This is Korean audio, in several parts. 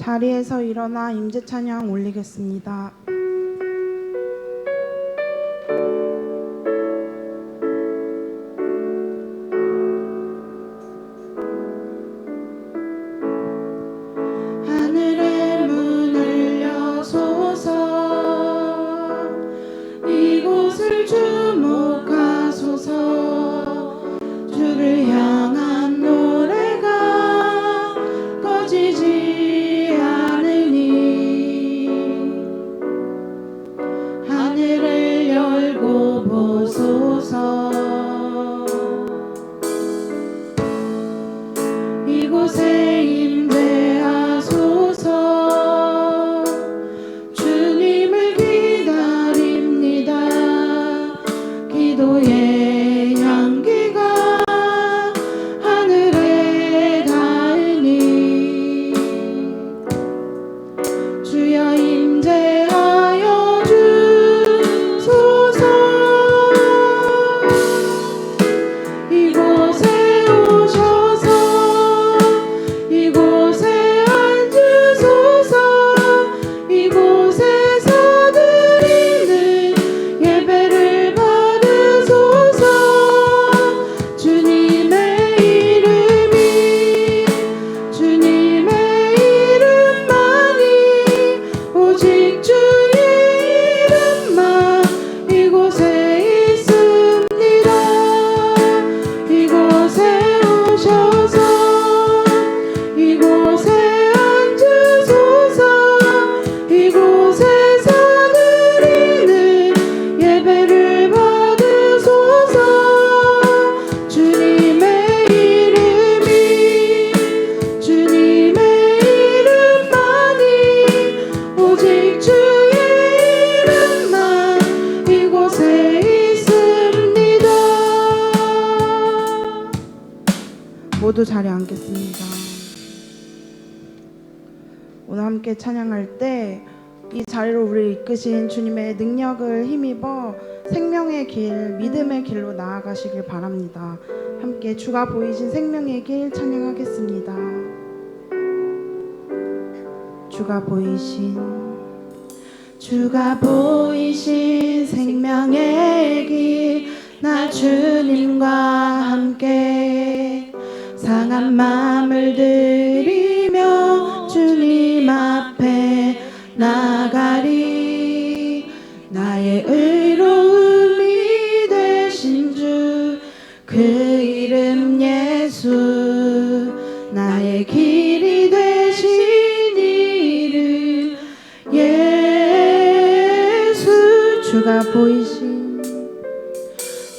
자리에서 일어나 임재 찬양 올리겠습니다. 하늘의 문을 여소서, 이곳을 주목하소서. 주를 향한 노래가 꺼지지 않으니 하늘을 열고 보소서. 이곳에 임재하소서. 주님을 기다립니다. 기도의 향기가 하늘에 닿으니 주여 임재하여 주소서. 이곳에 오셔서 이곳에 앉으소서. 이곳에서 드리는 예배를 받으소서. 주님의 이름이, 주님의 이름만이, 오직 주의 이름만 이곳에 있습니다. 이곳에 오셔서 이곳에 앉으소서. 이곳에서 드리는 예배를 받으소서. 주님의 이름이, 주님의 이름만이, 오직 주의 이름만 이곳에 있습니다. 모두 자리에 앉겠습니다. 오늘 함께 찬양할 때 이 자리로 우리를 이끄신 주님의 능력을 힘입어 생명의 길, 믿음의 길로 나아가시길 바랍니다. 함께 주가 보이신 생명의 길 찬양하겠습니다. 주가 보이신 생명의 길, 나 주님과 함께 상한 마음을 들이며 주님 앞에 나가리. 나의 의로움이 되신 주, 그 이름 예수. 나의 길이 되신 이름 예수.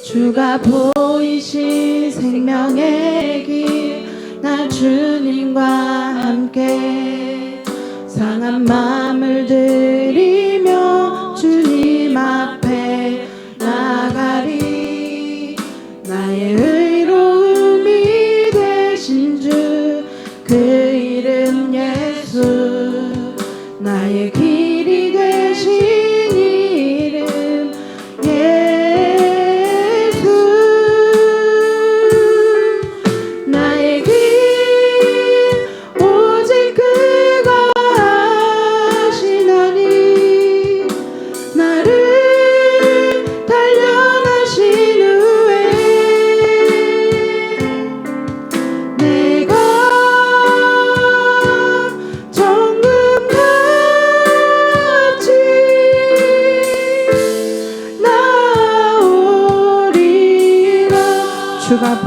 주가 보이신 생명의 길, 나 주님과 함께 상한 마음을 들이며 주님 앞에 나가리. 나의 의로움이 되신 주, 그 이름 예수. 나의 길이 되신 이름 예수. 나의 길 오직 그가 하시나니, 나를 단련하신 후에 내가 정금같이 나오리라. 주가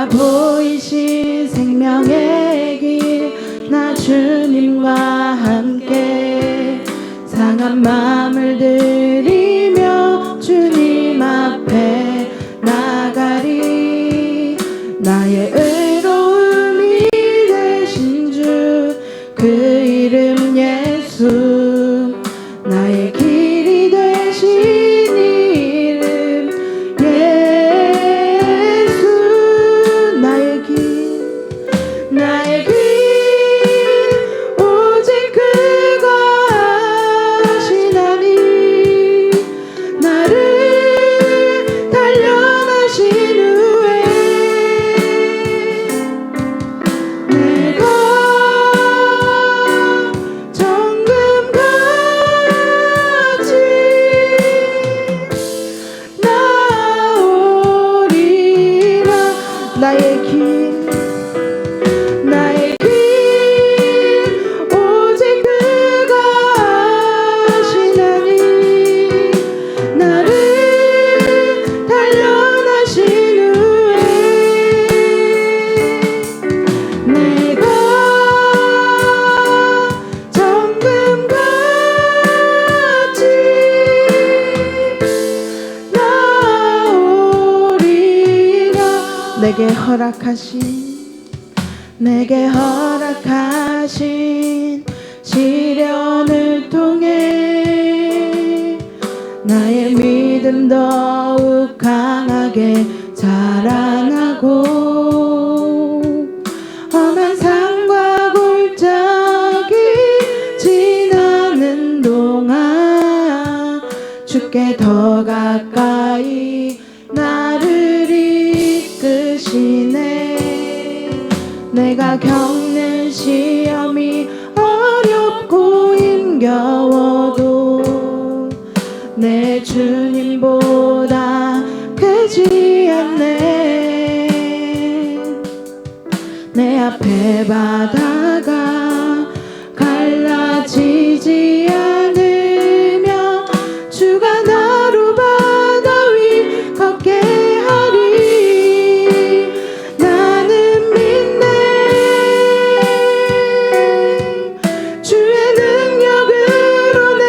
보이신 생명의 길, 나 주님과 함께 상한 마음을 들이며 주님 앞에 나가리. 나의 의로움이 되신 주, 그 이름 예수. 나의 길이 되신 이름 예수. 나의 길 오직 그가 하시나니, 나를 단련하신 후에 내가 내게 허락하신 시련을 통해 나의 믿음 더욱 강하게 자라나고 험한 산과 골짜기 지나는 동안 주께 더 가까이 나를 이끄시네. 내가 겪는 시험이 어렵고 힘겨워도 내 주님보다 크지 않네. 내 앞에 바다가 갈라지지 않으며 주가 나로 바다 위 걷게 하리. 나는 믿네. 주의 능력으로 내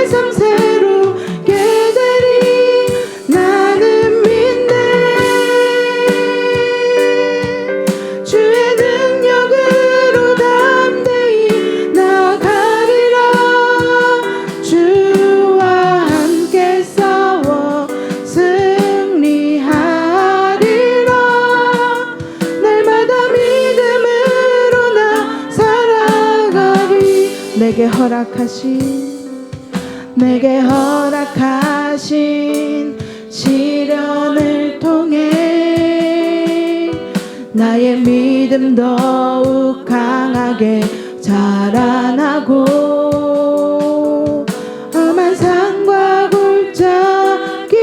삶 새롭게 되리. 나는 믿네. 주의 능력으로 담대히 나가리라. 주와 함께 싸워 승리하리라. 날마다 믿음으로 나 살아가리. 내게 허락하신 시련을 통해 나의 믿음 더욱 강하게 자라나고 험한 산과 골짜기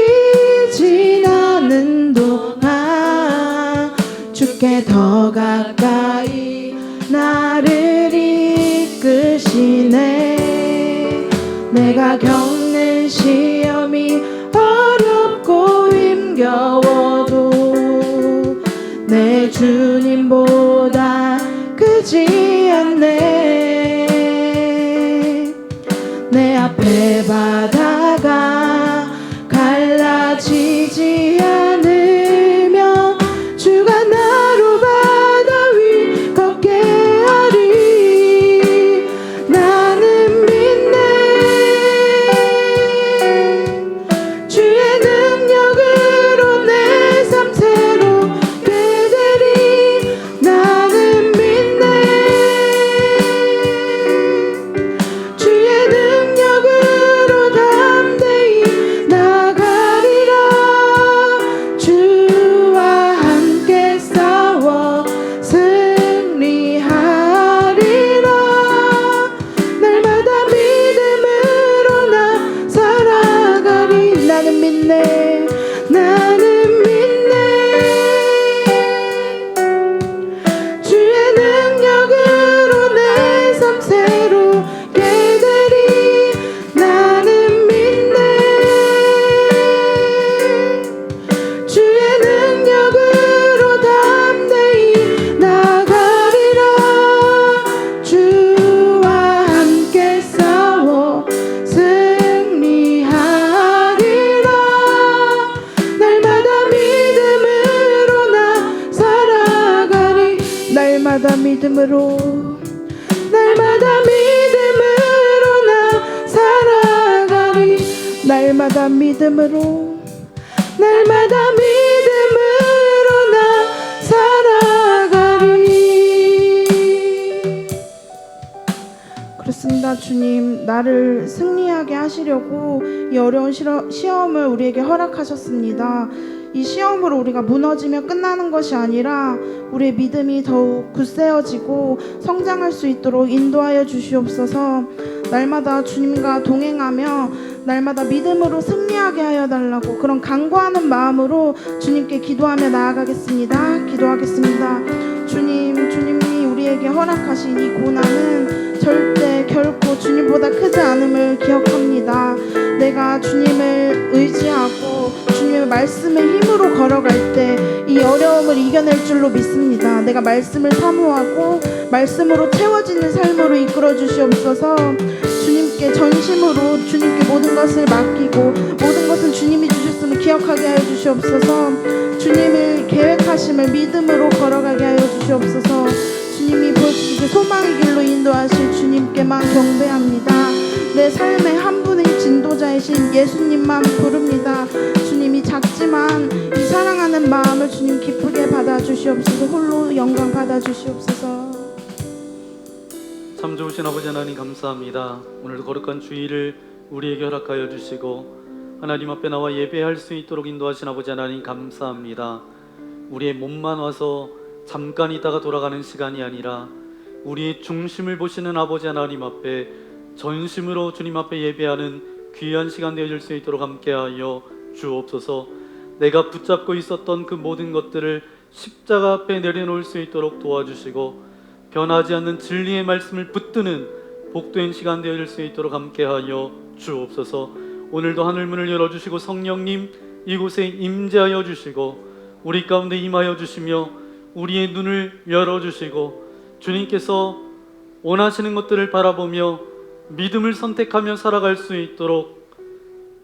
지나는 동안 주께 더 가까이 나를 이끄시네. 내가 겪는 시험이 어렵고 힘겨워도 내 주님보다 크지 않네. 내 앞에 바다가 갈라지지 않으며 주가 나로 바다 위 걷게 하리. 나는 믿네. 주의 능력으로 내 삶 새롭게 되리. 나는 믿네. 주의 능력으로 담대히 나가리라. 주와 함께 싸워 승리하리라. 날마다 믿음으로 나 살아가리. 나는 믿네. 나는 믿네. 주의 능력으로 내 삶 새롭게 되리. 나는 믿네. 주의 능력으로 담대히 나가리라. 주와 함께 싸워 승리하리라. 날마다 믿음으로 나 살아가리. 날마다 믿음으로 나 살아가리. 날마다 믿음으로 나 살아가리. 그렇습니다. 주님, 나를 승리하게 하시려고 이 어려운 시험을 우리에게 허락하셨습니다. 이 시험으로 우리가 무너지며 끝나는 것이 아니라 우리의 믿음이 더욱 굳세어지고 성장할 수 있도록 인도하여 주시옵소서. 날마다 주님과 동행하며 날마다 믿음으로 승리하게 하여 달라고 그런 간구하는 마음으로 주님께 기도하며 나아가겠습니다. 기도하겠습니다. 주님이 우리에게 허락하신 이 고난은 절대 결코 주님보다 크지 않음을 기억합니다. 내가 주님을 의지하고 주님의 말씀의 힘으로 걸어갈 때 이 어려움을 이겨낼 줄로 믿습니다. 내가 말씀을 사모하고 말씀으로 채워지는 삶으로 이끌어 주시옵소서. 주님께 전심으로 주님께 모든 것을 맡기고 모든 것은 주님이 주셨음을 기억하게 하여 주시옵소서. 주님의 계획하심을 믿음으로 걸어가게 하여 주시옵소서. 주님이 보시기에 소망의 길로 인도하실 주님께만 경배합니다. 내 삶의 한 분의 진도자이신 예수님만 부릅니다. 주님이 작지만 이 사랑하는 마음을 주님 기쁘게 받아주시옵소서. 홀로 영광 받아주시옵소서. 참 좋으신 아버지 하나님 감사합니다. 오늘도 거룩한 주일을 우리에게 허락하여 주시고 하나님 앞에 나와 예배할 수 있도록 인도하신 아버지 하나님 감사합니다. 우리의 몸만 와서 잠깐 있다가 돌아가는 시간이 아니라 우리의 중심을 보시는 아버지 하나님 앞에 전심으로 주님 앞에 예배하는 귀한 시간 되어질 수 있도록 함께하여 주옵소서. 내가 붙잡고 있었던 그 모든 것들을 십자가 앞에 내려놓을 수 있도록 도와주시고 변하지 않는 진리의 말씀을 붙드는 복된 시간 되어질 수 있도록 함께하여 주옵소서. 오늘도 하늘문을 열어주시고 성령님 이곳에 임재하여 주시고 우리 가운데 임하여 주시며 우리의 눈을 열어주시고 주님께서 원하시는 것들을 바라보며 믿음을 선택하며 살아갈 수 있도록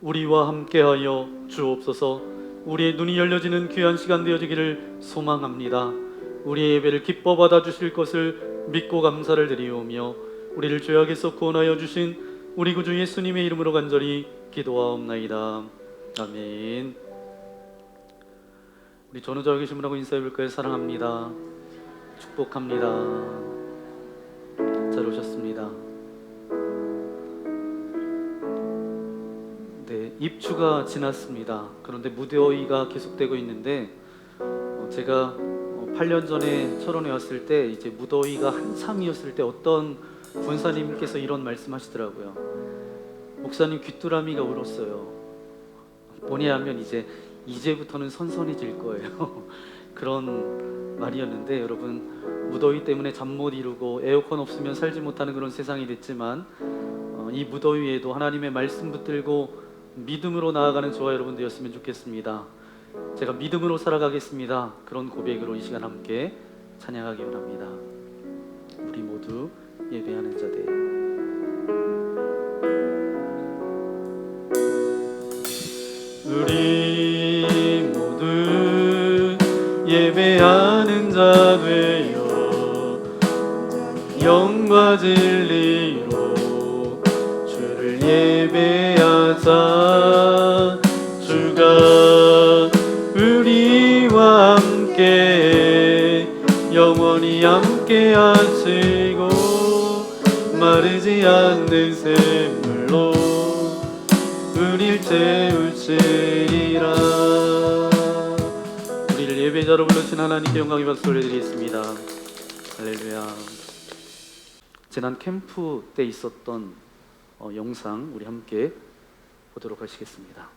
우리와 함께하여 주옵소서. 우리의 눈이 열려지는 귀한 시간 되어지기를 소망합니다. 우리의 예배를 기뻐 받아주실 것을 믿고 감사를 드리오며 우리를 죄악에서 구원하여 주신 우리 구주 예수님의 이름으로 간절히 기도하옵나이다. 아멘. 우리 전우자와 계신 분하고 인사해 볼까요? 사랑합니다. 축복합니다. 잘 오셨습니다. 네, 입추가 지났습니다. 그런데 무더위가 계속되고 있는데 제가 8년 전에 철원에 왔을 때 이제 무더위가 한참이었을 때 어떤 권사님께서 이런 말씀하시더라고요. 목사님 귀뚜라미가 울었어요. 뭐냐면 이제부터는 선선해질 거예요. 그런 말이었는데 여러분 무더위 때문에 잠 못 이루고 에어컨 없으면 살지 못하는 그런 세상이 됐지만 이 무더위에도 하나님의 말씀 붙들고 믿음으로 나아가는 저와 여러분 되었으면 좋겠습니다. 제가 믿음으로 살아가겠습니다. 그런 고백으로 이 시간 함께 찬양하기 원합니다. 우리 모두 예배하는 자들. 우리 모두 예배하는 자 되어 영과 진리로 주를 예배하자. 주가 우리와 함께 영원히 함께 하시고 마르지 않는 샘물로 우릴 채우시리라. 우리를 예배자로 불러주신 하나님께 영광의 박수 올려드리겠습니다. 할렐루야. 지난 캠프 때 있었던 영상 우리 함께 보도록 하시겠습니다.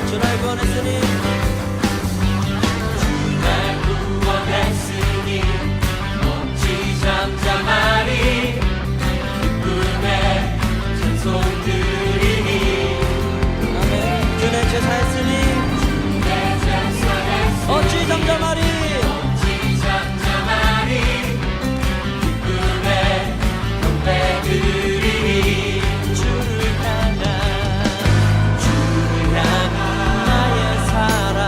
주날 구원했으니 주날 구원했으니 몸치 잠잠하리 기쁨의 찬송 드리니 아멘. 주내 제사했으니 어찌 잠잠하리 기쁨의 경배 드리니 주를 향한 나의 사랑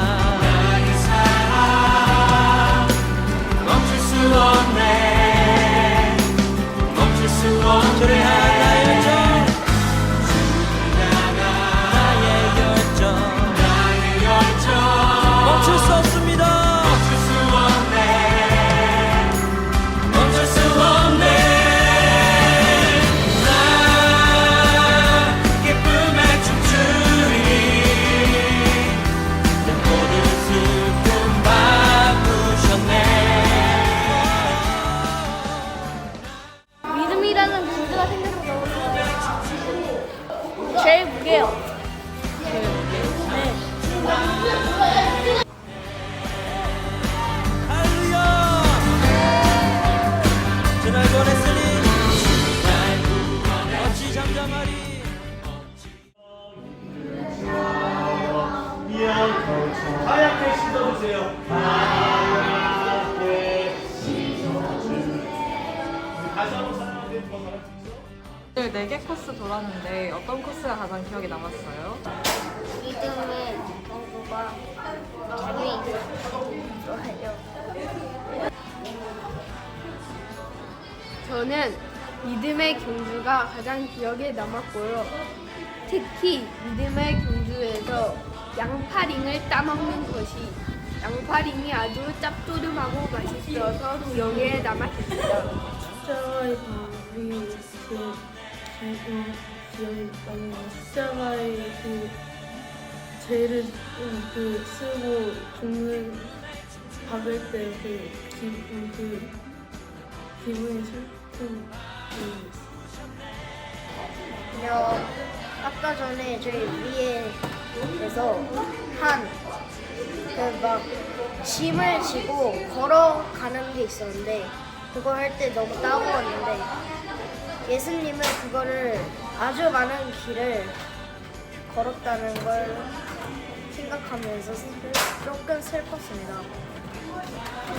오늘 4개 코스 돌았는데 어떤 코스가 가장 기억에 남았어요? 믿음의 공부가 재미있어요. 저는 믿음의 경주가 가장 기억에 남았고요. 특히 믿음의 경주에서 양파링을 따먹는 것이 양파링이 아주 짭조름하고 맛있어서 기억에 남았습니다. 십자가의 발이 기억이 나는 십자가의 죄를 쓰고 죽는 박을 때 기분이 슬픈 아까 전에 저희 위에서 막 짐을 지고 걸어가는 게 있었는데 그거 할 때 너무 따가웠는데 예수님은 그거를 아주 많은 길을 걸었다는 걸 생각하면서 조금 슬펐습니다.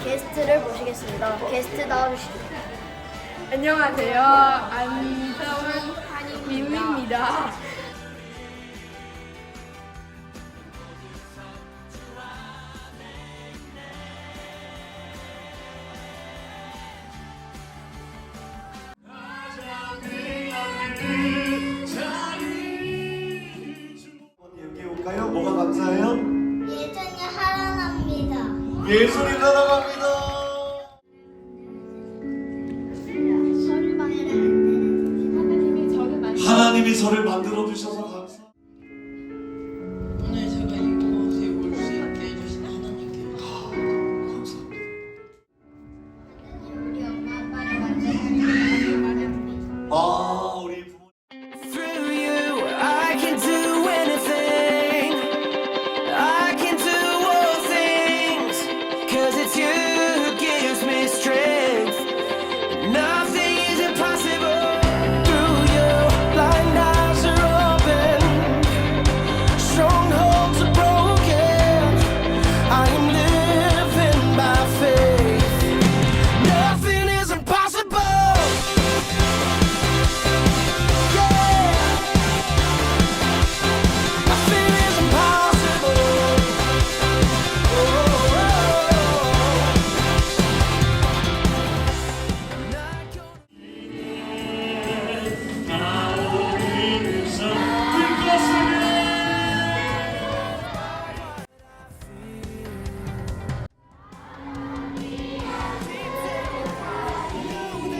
게스트를 모시겠습니다. 게스트 나와주시죠. 안녕하세요. 안서운 민미입니다. 여기 올까요? 뭐가 감사해요? 예전이 하랑합니다. 예수님 사랑합니다. 하나님이 저를 만들어 주셔서 감사합니다. 오늘 제가 이곳에 올 수 있게 해주신 하나님께 감사합니다. 우리 엄마 아빠를 만나는 우리 부모. Through you, I can do anything. I can do all things. 'Cause it's you who gives me strength. Nothing is impossible. Through you, blind eyes are open. Strongholds are broken. I am living by faith. Nothing is impossible. Nothing is impossible.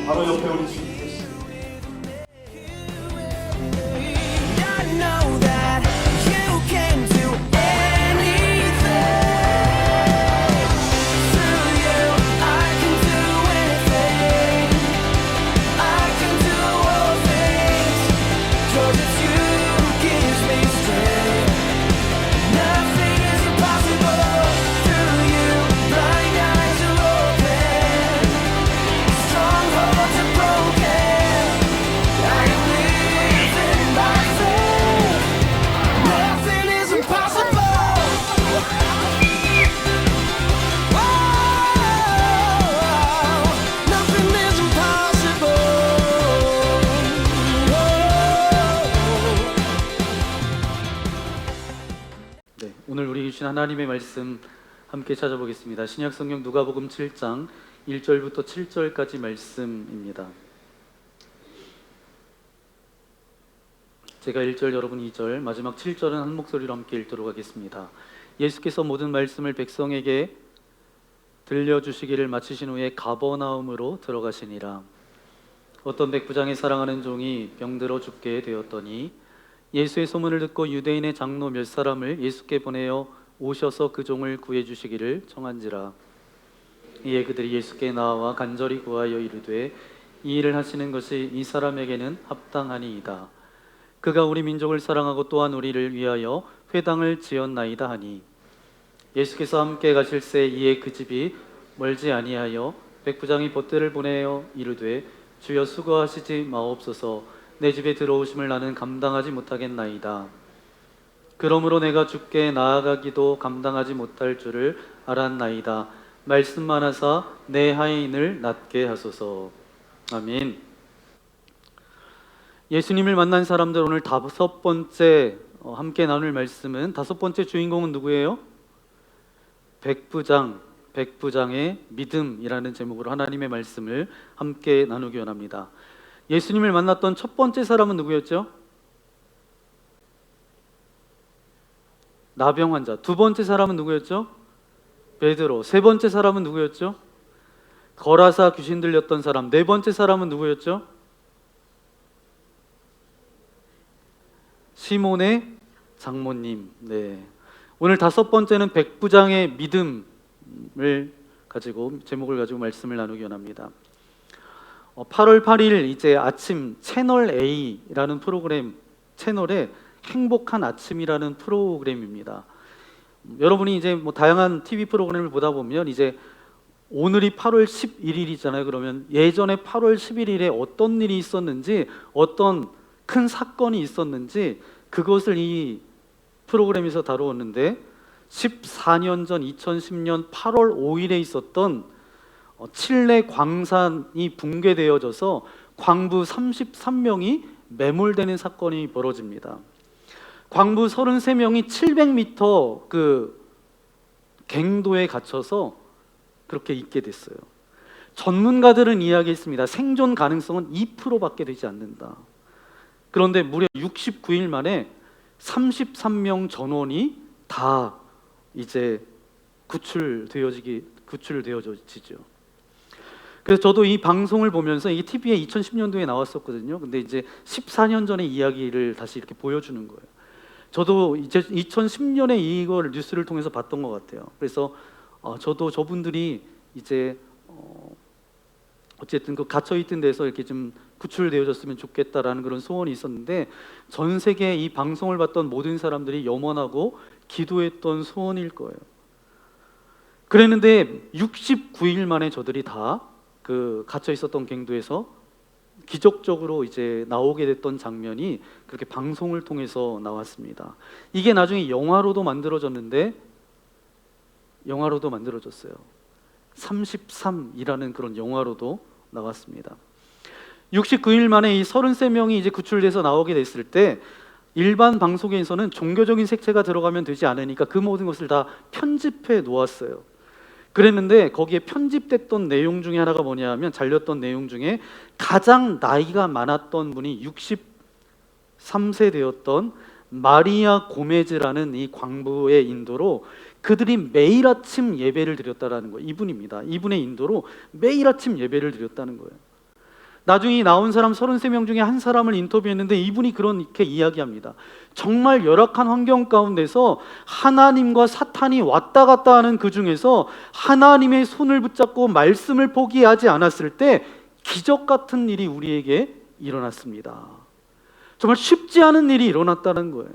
바로 옆에 우리 주님 계십니다. I know that you can do anything. Through you, I can do anything. I can do all things. 'Cause it's you who gives me strength. Nothing is impossible. Through you, blind eyes are open. Strongholds are broken. I am living by faith. Nothing is impossible. Nothing is impossible. 네, 오늘 우리 주신 하나님의 말씀 함께 찾아보겠습니다. 신약 성경 누가복음 7장 1절부터 7절까지 말씀입니다. 제가 1절, 여러분 2절, 마지막 7절은 한 목소리로 함께 읽도록 하겠습니다. 예수께서 모든 말씀을 백성에게 들려주시기를 마치신 후에 가버나움으로 들어가시니라. 어떤 백부장의 사랑하는 종이 병들어 죽게 되었더니 예수의 소문을 듣고 유대인의 장로 몇 사람을 예수께 보내어 오셔서 그 종을 구해주시기를 청한지라. 이에 그들이 예수께 나와 간절히 구하여 이르되 이 일을 하시는 것이 이 사람에게는 합당하니이다. 그가 우리 민족을 사랑하고 또한 우리를 위하여 회당을 지었나이다 하니, 예수께서 함께 가실새 이에 그 집이 멀지 아니하여 백부장이 보떼를 보내어 이르되 주여 수고하시지 마옵소서. 내 집에 들어오심을 나는 감당하지 못하겠나이다. 그러므로 내가 주께 나아가기도 감당하지 못할 줄을 알았나이다. 말씀만 하사 내 하인을 낫게 하소서. 아멘. 예수님을 만난 사람들 오늘 다섯 번째 함께 나눌 말씀은 다섯 번째 주인공은 누구예요? 백부장의 믿음이라는 제목으로 하나님의 말씀을 함께 나누기 원합니다. 예수님을 만났던 첫 번째 사람은 누구였죠? 나병 환자. 두 번째 사람은 누구였죠? 베드로. 세 번째 사람은 누구였죠? 거라사 귀신 들렸던 사람. 네 번째 사람은 누구였죠? 시몬의 장모님. 네. 오늘 다섯 번째는 백부장의 믿음을 가지고 제목을 가지고 말씀을 나누기 원합니다. 8월 8일 이제 아침 채널 A라는 프로그램 채널에 행복한 아침이라는 프로그램입니다. 여러분이 이제 뭐 다양한 TV 프로그램을 보다 보면 이제 오늘이 8월 11일이잖아요. 그러면 예전에 8월 11일에 어떤 일이 있었는지, 어떤 큰 사건이 있었는지 그것을 이 프로그램에서 다루었는데 14년 전 2010년 8월 5일에 있었던 칠레 광산이 붕괴되어져서 광부 33명이 매몰되는 사건이 벌어집니다. 광부 33명이 700m 그 갱도에 갇혀서 그렇게 있게 됐어요. 전문가들은 이야기했습니다. 생존 가능성은 2%밖에 되지 않는다. 그런데 무려 69일 만에 33명 전원이 다 이제 구출되어지죠. 그래서 저도 이 방송을 보면서 이게 TV에 2010년도에 나왔었거든요. 근데 이제 14년 전의 이야기를 다시 이렇게 보여주는 거예요. 저도 이제 2010년에 이걸 뉴스를 통해서 봤던 것 같아요. 그래서 저도 저분들이 이제 어쨌든 그 갇혀있던 데서 이렇게 좀 구출되어졌으면 좋겠다라는 그런 소원이 있었는데 전 세계 이 방송을 봤던 모든 사람들이 염원하고 기도했던 소원일 거예요. 그랬는데 69일 만에 저들이 다 그 갇혀 있었던 갱도에서 기적적으로 이제 나오게 됐던 장면이 그렇게 방송을 통해서 나왔습니다. 이게 나중에 영화로도 만들어졌어요. 33이라는 그런 영화로도 나왔습니다. 69일 만에 이 33명이 이제 구출돼서 나오게 됐을 때 일반 방송에서는 종교적인 색채가 들어가면 되지 않으니까 그 모든 것을 다 편집해 놓았어요. 그랬는데 거기에 편집됐던 내용 중에 하나가 뭐냐 하면 잘렸던 내용 중에 가장 나이가 많았던 분이 63세 되었던 마리아 고메즈라는 이 광부의 인도로 그들이 매일 아침 예배를 드렸다라는 거예요. 이분입니다. 이분의 인도로 매일 아침 예배를 드렸다는 거예요. 나중에 나온 사람 33명 중에 한 사람을 인터뷰했는데 이분이 그렇게 이야기합니다. 정말 열악한 환경 가운데서 하나님과 사탄이 왔다 갔다 하는 그 중에서 하나님의 손을 붙잡고 말씀을 포기하지 않았을 때 기적 같은 일이 우리에게 일어났습니다. 정말 쉽지 않은 일이 일어났다는 거예요.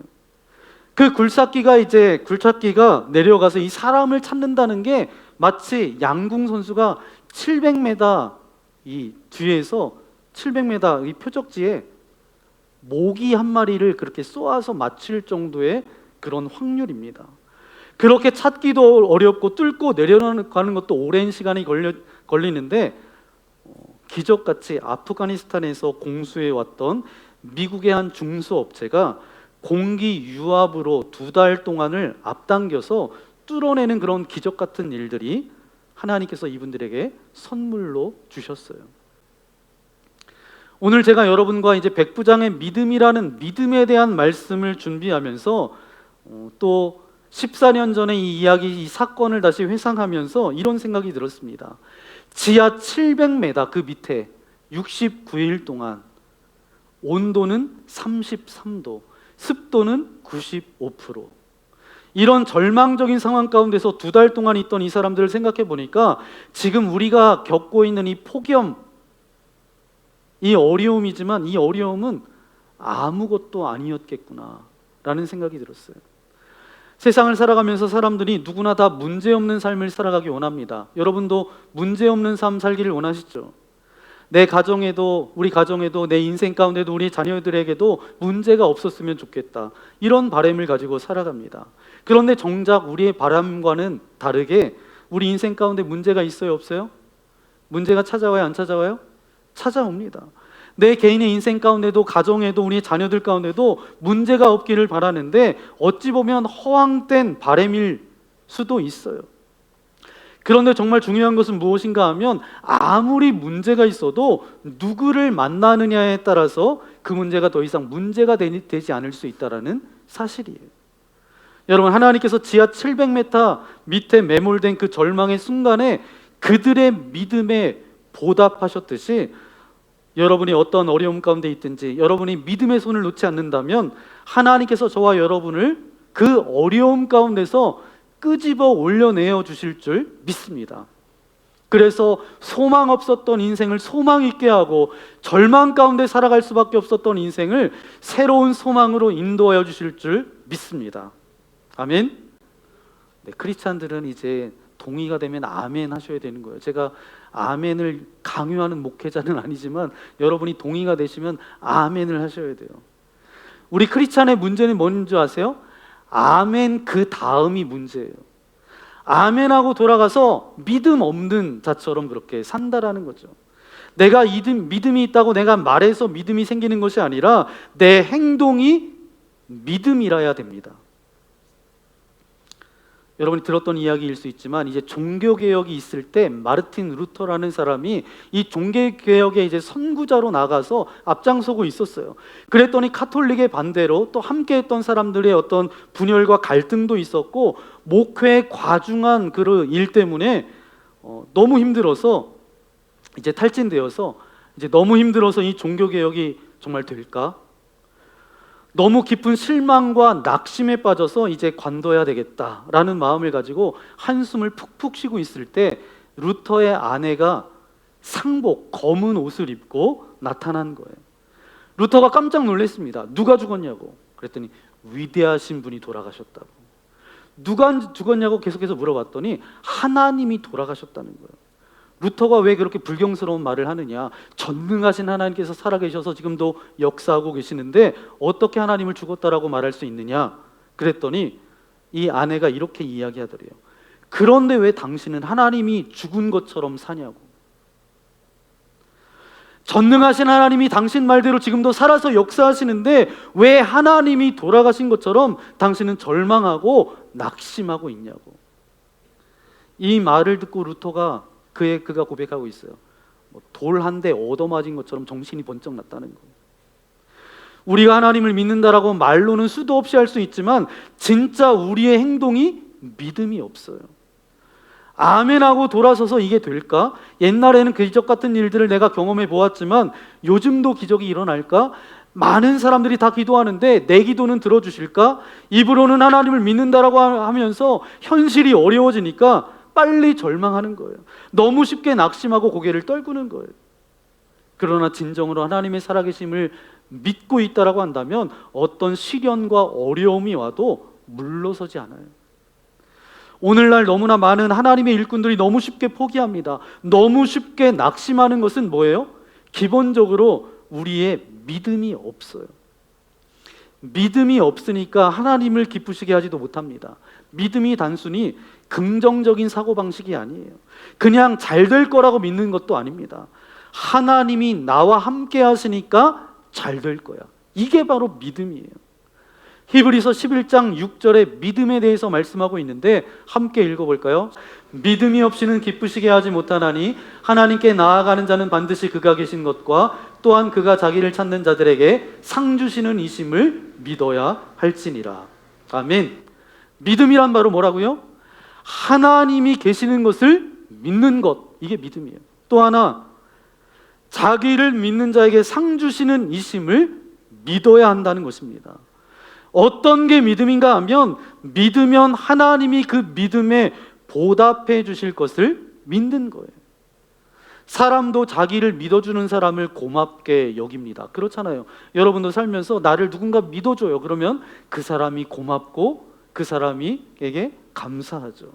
그 굴착기가 내려가서 이 사람을 찾는다는 게 마치 양궁 선수가 700m 이 뒤에서 700m 이 표적지에 모기 한 마리를 그렇게 쏘아서 맞출 정도의 그런 확률입니다. 그렇게 찾기도 어렵고 뚫고 내려가는 것도 오랜 시간이 걸리는데 기적같이 아프가니스탄에서 공수해 왔던 미국의 한 중소업체가 공기 유압으로 2달 동안을 앞당겨서 뚫어내는 그런 기적 같은 일들이 하나님께서 이분들에게 선물로 주셨어요. 오늘 제가 여러분과 이제 백부장의 믿음이라는 믿음에 대한 말씀을 준비하면서 또 14년 전에 이 이야기, 이 사건을 다시 회상하면서 이런 생각이 들었습니다. 지하 700m 그 밑에 69일 동안 온도는 33도, 습도는 95%. 이런 절망적인 상황 가운데서 2달 동안 있던 이 사람들을 생각해 보니까 지금 우리가 겪고 있는 이 폭염, 이 어려움이지만 이 어려움은 아무것도 아니었겠구나 라는 생각이 들었어요. 세상을 살아가면서 사람들이 누구나 다 문제없는 삶을 살아가기 원합니다. 여러분도 문제없는 삶 살기를 원하시죠? 내 가정에도, 우리 가정에도, 내 인생 가운데도, 우리 자녀들에게도 문제가 없었으면 좋겠다, 이런 바람을 가지고 살아갑니다. 그런데 정작 우리의 바람과는 다르게 우리 인생 가운데 문제가 있어요, 없어요? 문제가 찾아와요, 안 찾아와요? 찾아옵니다. 내 개인의 인생 가운데도, 가정에도, 우리 자녀들 가운데도 문제가 없기를 바라는데 어찌 보면 허황된 바람일 수도 있어요. 그런데 정말 중요한 것은 무엇인가 하면 아무리 문제가 있어도 누구를 만나느냐에 따라서 그 문제가 더 이상 문제가 되지 않을 수 있다는 사실이에요. 여러분, 하나님께서 지하 700m 밑에 매몰된 그 절망의 순간에 그들의 믿음에 보답하셨듯이 여러분이 어떤 어려움 가운데 있든지 여러분이 믿음의 손을 놓지 않는다면 하나님께서 저와 여러분을 그 어려움 가운데서 끄집어 올려내어 주실 줄 믿습니다. 그래서 소망 없었던 인생을 소망 있게 하고 절망 가운데 살아갈 수밖에 없었던 인생을 새로운 소망으로 인도하여 주실 줄 믿습니다. 아멘. 네, 크리스찬들은 이제 동의가 되면 아멘 하셔야 되는 거예요. 제가 아멘을 강요하는 목회자는 아니지만 여러분이 동의가 되시면 아멘을 하셔야 돼요. 우리 크리스찬의 문제는 뭔지 아세요? 아멘 그 다음이 문제예요. 아멘하고 돌아가서 믿음 없는 자처럼 그렇게 산다라는 거죠. 내가 믿음이 있다고 내가 말해서 믿음이 생기는 것이 아니라 내 행동이 믿음이라야 됩니다. 여러분이 들었던 이야기일 수 있지만 이제 종교개혁이 있을 때 마르틴 루터라는 사람이 이 종교개혁의 이제 선구자로 나가서 앞장서고 있었어요. 그랬더니 카톨릭의 반대로 또 함께했던 사람들의 어떤 분열과 갈등도 있었고 목회의 과중한 그 일 때문에 너무 힘들어서 이제 탈진되어서 이제 너무 힘들어서 이 종교개혁이 정말 될까? 너무 깊은 실망과 낙심에 빠져서 이제 관둬야 되겠다라는 마음을 가지고 한숨을 푹푹 쉬고 있을 때 루터의 아내가 상복, 검은 옷을 입고 나타난 거예요. 루터가 깜짝 놀랐습니다. 누가 죽었냐고. 그랬더니 위대하신 분이 돌아가셨다고. 누가 죽었냐고 계속해서 물어봤더니 하나님이 돌아가셨다는 거예요. 루터가 왜 그렇게 불경스러운 말을 하느냐? 전능하신 하나님께서 살아계셔서 지금도 역사하고 계시는데 어떻게 하나님을 죽었다라고 말할 수 있느냐? 그랬더니 이 아내가 이렇게 이야기하더래요. 그런데 왜 당신은 하나님이 죽은 것처럼 사냐고. 전능하신 하나님이 당신 말대로 지금도 살아서 역사하시는데 왜 하나님이 돌아가신 것처럼 당신은 절망하고 낙심하고 있냐고. 이 말을 듣고 루터가 그가 고백하고 있어요. 돌 한 대 얻어맞은 것처럼 정신이 번쩍 났다는 거예요. 우리가 하나님을 믿는다라고 말로는 수도 없이 할 수 있지만 진짜 우리의 행동이 믿음이 없어요. 아멘하고 돌아서서 이게 될까? 옛날에는 기적 같은 일들을 내가 경험해 보았지만 요즘도 기적이 일어날까? 많은 사람들이 다 기도하는데 내 기도는 들어주실까? 입으로는 하나님을 믿는다라고 하면서 현실이 어려워지니까 빨리 절망하는 거예요. 너무 쉽게 낙심하고 고개를 떨구는 거예요. 그러나 진정으로 하나님의 살아계심을 믿고 있다라고 한다면 어떤 시련과 어려움이 와도 물러서지 않아요. 오늘날 너무나 많은 하나님의 일꾼들이 너무 쉽게 포기합니다. 너무 쉽게 낙심하는 것은 뭐예요? 기본적으로 우리의 믿음이 없어요. 믿음이 없으니까 하나님을 기쁘시게 하지도 못합니다. 믿음이 단순히 긍정적인 사고방식이 아니에요. 그냥 잘 될 거라고 믿는 것도 아닙니다. 하나님이 나와 함께 하시니까 잘 될 거야. 이게 바로 믿음이에요. 히브리서 11장 6절에 믿음에 대해서 말씀하고 있는데 함께 읽어볼까요? 믿음이 없이는 기쁘시게 하지 못하나니 하나님께 나아가는 자는 반드시 그가 계신 것과 또한 그가 자기를 찾는 자들에게 상 주시는 이심을 믿어야 할지니라. 아멘. 믿음이란 바로 뭐라고요? 하나님이 계시는 것을 믿는 것, 이게 믿음이에요. 또 하나, 자기를 믿는 자에게 상 주시는 이심을 믿어야 한다는 것입니다. 어떤 게 믿음인가 하면 믿으면 하나님이 그 믿음에 보답해 주실 것을 믿는 거예요. 사람도 자기를 믿어주는 사람을 고맙게 여깁니다. 그렇잖아요. 여러분도 살면서 나를 누군가 믿어줘요. 그러면 그 사람이 고맙고 그 사람이에게 감사하죠.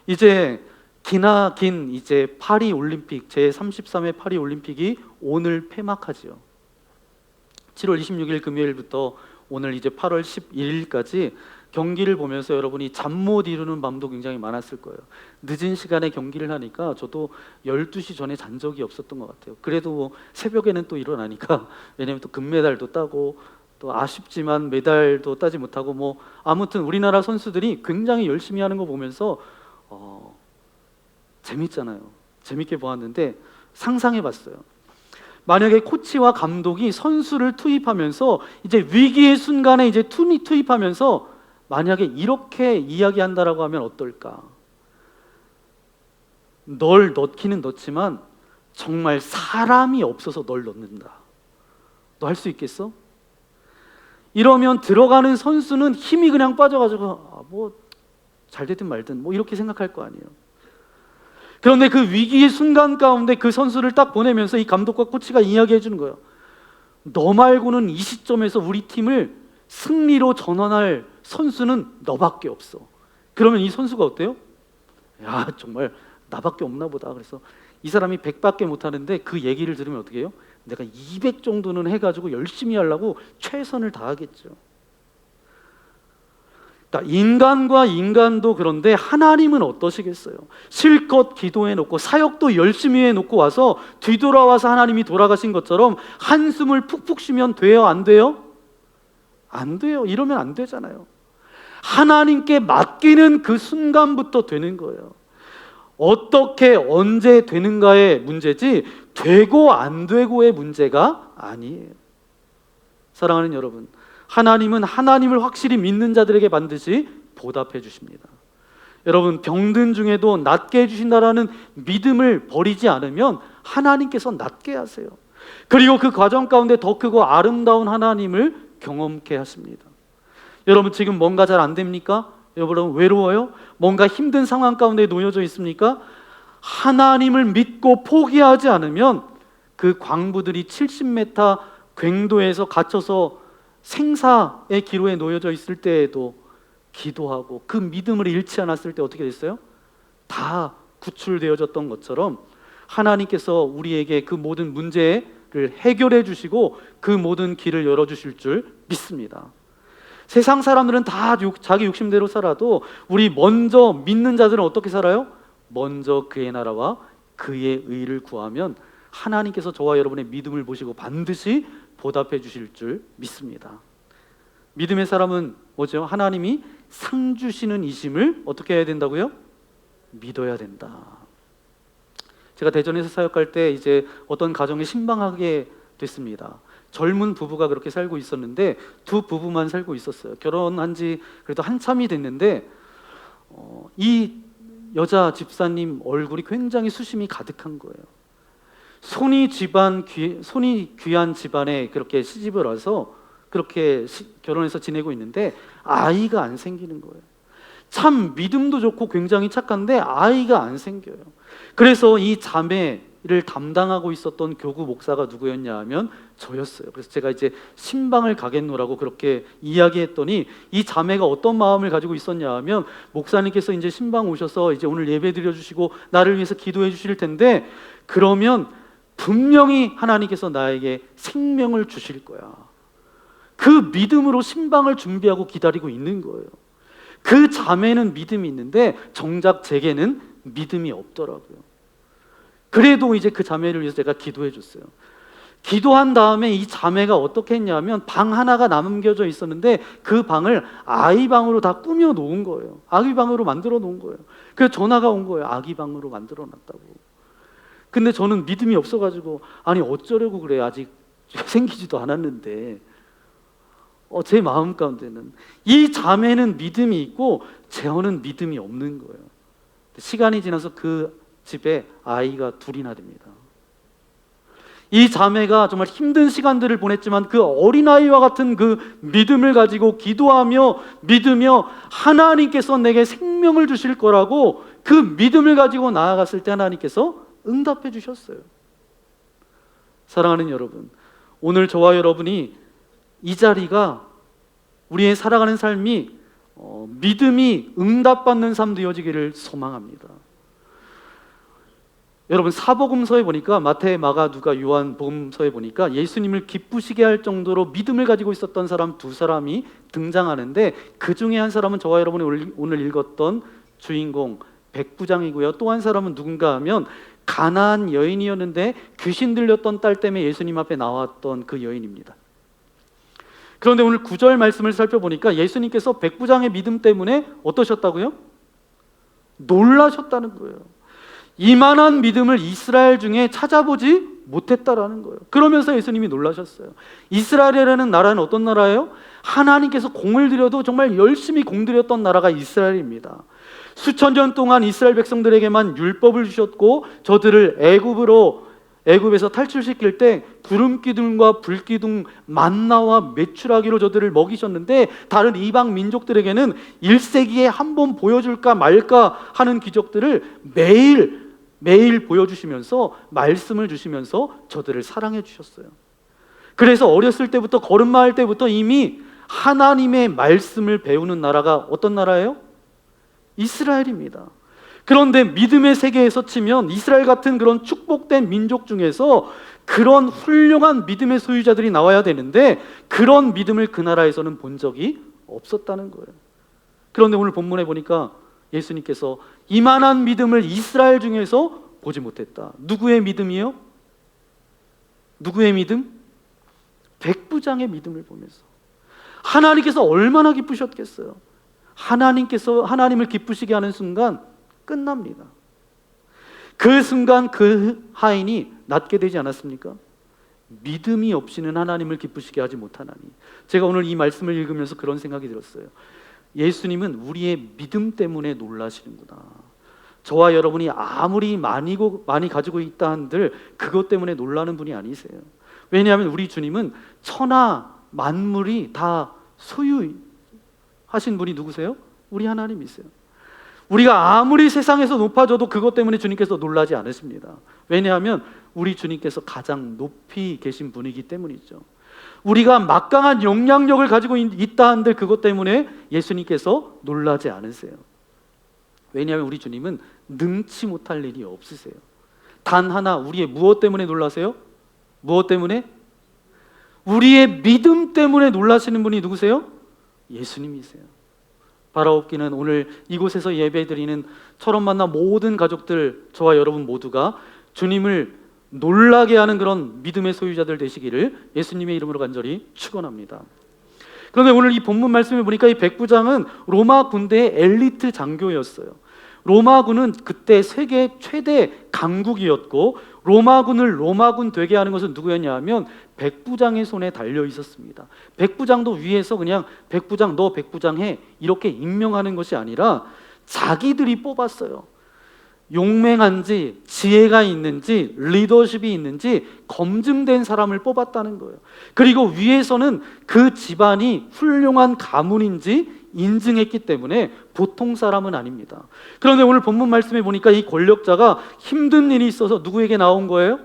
이제 기나긴 이제 파리 올림픽 제33회 파리 올림픽이 오늘 폐막하죠. 7월 26일 금요일부터 오늘 이제 8월 11일까지 경기를 보면서 여러분이 잠 못 이루는 밤도 굉장히 많았을 거예요. 늦은 시간에 경기를 하니까 저도 12시 전에 잔 적이 없었던 것 같아요. 그래도 뭐 새벽에는 또 일어나니까 왜냐면 또 금메달도 따고 또 아쉽지만 메달도 따지 못하고 뭐 아무튼 우리나라 선수들이 굉장히 열심히 하는 거 보면서 재밌잖아요. 재밌게 보았는데 상상해 봤어요. 만약에 코치와 감독이 선수를 투입하면서 이제 위기의 순간에 이제 투입하면서 만약에 이렇게 이야기한다라고 하면 어떨까? 널 넣기는 넣지만 정말 사람이 없어서 널 넣는다. 너 할 수 있겠어? 이러면 들어가는 선수는 힘이 그냥 빠져가지고 뭐 잘되든 말든 뭐 이렇게 생각할 거 아니에요. 그런데 그 위기의 순간 가운데 그 선수를 딱 보내면서 이 감독과 코치가 이야기해 주는 거예요. 너 말고는 이 시점에서 우리 팀을 승리로 전환할 선수는 너밖에 없어. 그러면 이 선수가 어때요? 야, 정말 나밖에 없나 보다. 그래서 이 사람이 100밖에 못하는데 그 얘기를 들으면 어떻게 해요? 내가 200 정도는 해가지고 열심히 하려고 최선을 다하겠죠. 인간과 인간도 그런데 하나님은 어떠시겠어요? 실컷 기도해놓고 사역도 열심히 해놓고 와서 뒤돌아와서 하나님이 돌아가신 것처럼 한숨을 푹푹 쉬면 돼요? 안 돼요? 안 돼요. 이러면 안 되잖아요. 하나님께 맡기는 그 순간부터 되는 거예요. 어떻게 언제 되는가의 문제지 되고 안 되고의 문제가 아니에요. 사랑하는 여러분, 하나님은 하나님을 확실히 믿는 자들에게 반드시 보답해 주십니다. 여러분, 병든 중에도 낫게 해주신다라는 믿음을 버리지 않으면 하나님께서 낫게 하세요. 그리고 그 과정 가운데 더 크고 아름다운 하나님을 경험케 하십니다. 여러분, 지금 뭔가 잘 안 됩니까? 여러분, 외로워요? 뭔가 힘든 상황 가운데 놓여져 있습니까? 하나님을 믿고 포기하지 않으면 그 광부들이 70m 궤도에서 갇혀서 생사의 기로에 놓여져 있을 때에도 기도하고 그 믿음을 잃지 않았을 때 어떻게 됐어요? 다 구출되어졌던 것처럼 하나님께서 우리에게 그 모든 문제를 해결해 주시고 그 모든 길을 열어주실 줄 믿습니다. 세상 사람들은 다 자기 욕심대로 살아도 우리 먼저 믿는 자들은 어떻게 살아요? 먼저 그의 나라와 그의 의를 구하면 하나님께서 저와 여러분의 믿음을 보시고 반드시 보답해 주실 줄 믿습니다. 믿음의 사람은 뭐죠? 하나님이 상 주시는 이심을 어떻게 해야 된다고요? 믿어야 된다. 제가 대전에서 사역할 때 이제 어떤 가정에 신방하게 됐습니다. 젊은 부부가 그렇게 살고 있었는데 두 부부만 살고 있었어요. 결혼한 지 그래도 한참이 됐는데 이 여자 집사님 얼굴이 굉장히 수심이 가득한 거예요. 손이 귀한 집안에 그렇게 시집을 와서 그렇게 결혼해서 지내고 있는데 아이가 안 생기는 거예요. 참 믿음도 좋고 굉장히 착한데 아이가 안 생겨요. 그래서 이 자매를 담당하고 있었던 교구 목사가 누구였냐 하면 저였어요. 그래서 제가 이제 신방을 가겠노라고 그렇게 이야기했더니 이 자매가 어떤 마음을 가지고 있었냐 하면 목사님께서 이제 신방 오셔서 이제 오늘 예배 드려주시고 나를 위해서 기도해 주실 텐데 그러면 분명히 하나님께서 나에게 생명을 주실 거야. 그 믿음으로 신방을 준비하고 기다리고 있는 거예요. 그 자매는 믿음이 있는데 정작 제게는 믿음이 없더라고요. 그래도 이제 그 자매를 위해서 제가 기도해 줬어요. 기도한 다음에 이 자매가 어떻게 했냐면 방 하나가 남겨져 있었는데 그 방을 아이 방으로 다 꾸며 놓은 거예요. 아기 방으로 만들어 놓은 거예요. 그래서 전화가 온 거예요. 아기 방으로 만들어 놨다고. 근데 저는 믿음이 없어가지고 아니 어쩌려고 그래, 아직 생기지도 않았는데. 제 마음 가운데는 이 자매는 믿음이 있고 재혼은 믿음이 없는 거예요. 시간이 지나서 그 집에 아이가 둘이나 됩니다. 이 자매가 정말 힘든 시간들을 보냈지만 그 어린아이와 같은 그 믿음을 가지고 기도하며 믿으며 하나님께서 내게 생명을 주실 거라고 그 믿음을 가지고 나아갔을 때 하나님께서 응답해 주셨어요. 사랑하는 여러분, 오늘 저와 여러분이 이 자리가 우리의 살아가는 삶이 믿음이 응답받는 삶 되어지기를 소망합니다. 여러분 사복음서에 보니까 마태, 마가, 누가, 요한 복음서에 보니까 예수님을 기쁘시게 할 정도로 믿음을 가지고 있었던 사람 두 사람이 등장하는데 그 중에 한 사람은 저와 여러분이 오늘 읽었던 주인공 백부장이고요. 또 한 사람은 누군가 하면 가나안 여인이었는데 귀신 들렸던 딸 때문에 예수님 앞에 나왔던 그 여인입니다. 그런데 오늘 9절 말씀을 살펴보니까 예수님께서 백부장의 믿음 때문에 어떠셨다고요? 놀라셨다는 거예요. 이만한 믿음을 이스라엘 중에 찾아보지 못했다라는 거예요. 그러면서 예수님이 놀라셨어요. 이스라엘이라는 나라는 어떤 나라예요? 하나님께서 공을 들여도 정말 열심히 공들였던 나라가 이스라엘입니다. 수천 년 동안 이스라엘 백성들에게만 율법을 주셨고 저들을 애굽에서 탈출시킬 때 구름 기둥과 불 기둥, 만나와 메추라기로 저들을 먹이셨는데 다른 이방 민족들에게는 1세기에 한 번 보여줄까 말까 하는 기적들을 매일 보여주시면서 말씀을 주시면서 저들을 사랑해 주셨어요. 그래서 어렸을 때부터 걸음마할 때부터 이미 하나님의 말씀을 배우는 나라가 어떤 나라예요? 이스라엘입니다. 그런데 믿음의 세계에서 치면 이스라엘 같은 그런 축복된 민족 중에서 그런 훌륭한 믿음의 소유자들이 나와야 되는데 그런 믿음을 그 나라에서는 본 적이 없었다는 거예요. 그런데 오늘 본문에 보니까 예수님께서 이만한 믿음을 이스라엘 중에서 보지 못했다. 누구의 믿음이요? 누구의 믿음? 백부장의 믿음을 보면서 하나님께서 얼마나 기쁘셨겠어요. 하나님을 기쁘시게 하는 순간 끝납니다. 그 순간 그 하인이 낫게 되지 않았습니까? 믿음이 없이는 하나님을 기쁘시게 하지 못하나니. 제가 오늘 이 말씀을 읽으면서 그런 생각이 들었어요. 예수님은 우리의 믿음 때문에 놀라시는구나. 저와 여러분이 아무리 많이 가지고 있다 한들 그것 때문에 놀라는 분이 아니세요. 왜냐하면 우리 주님은 천하 만물이 다 소유하신 분이 누구세요? 우리 하나님이세요. 우리가 아무리 세상에서 높아져도 그것 때문에 주님께서 놀라지 않으십니다. 왜냐하면 우리 주님께서 가장 높이 계신 분이기 때문이죠. 우리가 막강한 영향력을 가지고 있다 한들 그것 때문에 예수님께서 놀라지 않으세요. 왜냐하면 우리 주님은 능치 못할 일이 없으세요. 단 하나 우리의 무엇 때문에 놀라세요? 무엇 때문에? 우리의 믿음 때문에 놀라시는 분이 누구세요? 예수님이세요. 바라옵기는 오늘 이곳에서 예배드리는 처럼 만나 모든 가족들, 저와 여러분 모두가 주님을 놀라게 하는 그런 믿음의 소유자들 되시기를 예수님의 이름으로 간절히 축원합니다. 그런데 오늘 이 본문 말씀을 보니까 이 백부장은 로마 군대의 엘리트 장교였어요. 로마군은 그때 세계 최대 강국이었고 로마군을 로마군 되게 하는 것은 누구였냐 하면 백부장의 손에 달려 있었습니다. 백부장도 위에서 그냥 백부장 너 백부장해 이렇게 임명하는 것이 아니라 자기들이 뽑았어요. 용맹한지 지혜가 있는지 리더십이 있는지 검증된 사람을 뽑았다는 거예요. 그리고 위에서는 그 집안이 훌륭한 가문인지 인증했기 때문에 보통 사람은 아닙니다. 그런데 오늘 본문 말씀에 보니까 이 권력자가 힘든 일이 있어서 누구에게 나온 거예요?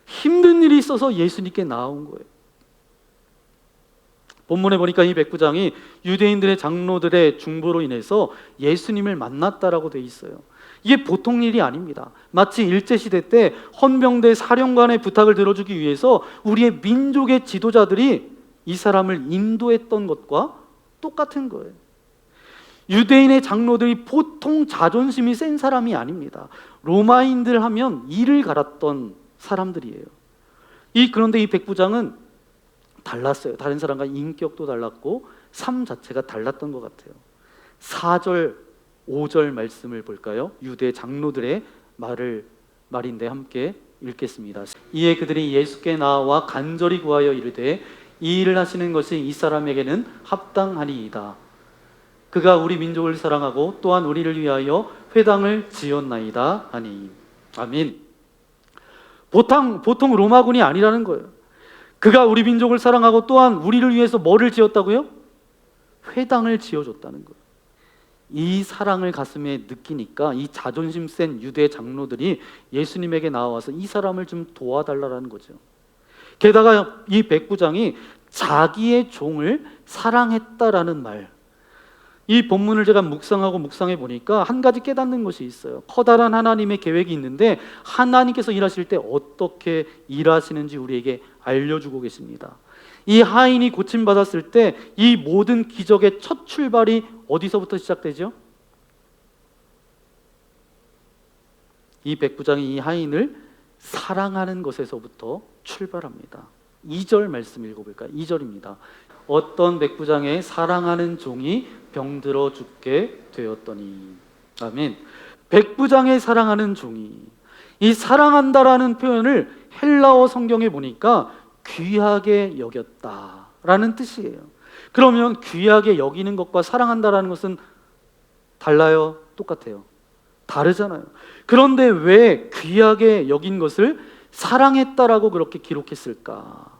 힘든 일이 있어서 예수님께 나온 거예요. 본문에 보니까 이 백부장이 유대인들의 장로들의 중보로 인해서 예수님을 만났다라고 돼 있어요. 이게 보통 일이 아닙니다. 마치 일제시대 때 헌병대 사령관의 부탁을 들어주기 위해서 우리의 민족의 지도자들이 이 사람을 인도했던 것과 똑같은 거예요. 유대인의 장로들이 보통 자존심이 센 사람이 아닙니다. 로마인들 하면 이를 갈았던 사람들이에요. 그런데 이 백부장은 달랐어요. 다른 사람과 인격도 달랐고 삶 자체가 달랐던 것 같아요. 4절, 5절 말씀을 볼까요? 유대 장로들의 말인데 함께 읽겠습니다. 이에 그들이 예수께 나와 간절히 구하여 이르되 이 일을 하시는 것이 이 사람에게는 합당하니이다. 그가 우리 민족을 사랑하고 또한 우리를 위하여 회당을 지었나이다 하니. 아멘. 보통 로마군이 아니라는 거예요. 그가 우리 민족을 사랑하고 또한 우리를 위해서 뭐를 지었다고요? 회당을 지어줬다는 거예요. 이 사랑을 가슴에 느끼니까 이 자존심 센 유대 장로들이 예수님에게 나와서 이 사람을 좀 도와달라는 거죠. 게다가 이 백부장이 자기의 종을 사랑했다라는 말, 이 본문을 제가 묵상해 보니까 한 가지 깨닫는 것이 있어요. 커다란 하나님의 계획이 있는데 하나님께서 일하실 때 어떻게 일하시는지 우리에게 알려주고 계십니다. 이 하인이 고침받았을 때 이 모든 기적의 첫 출발이 어디서부터 시작되죠? 이 백부장이 이 하인을 사랑하는 것에서부터 출발합니다. 2절 말씀 읽어볼까요? 2절입니다. 어떤 백부장의 사랑하는 종이 병들어 죽게 되었더니. 아멘. 백부장의 사랑하는 종이, 이 사랑한다라는 표현을 헬라어 성경에 보니까 귀하게 여겼다라는 뜻이에요. 그러면 귀하게 여기는 것과 사랑한다라는 것은 달라요? 똑같아요? 다르잖아요. 그런데 왜 귀하게 여긴 것을 사랑했다라고 그렇게 기록했을까?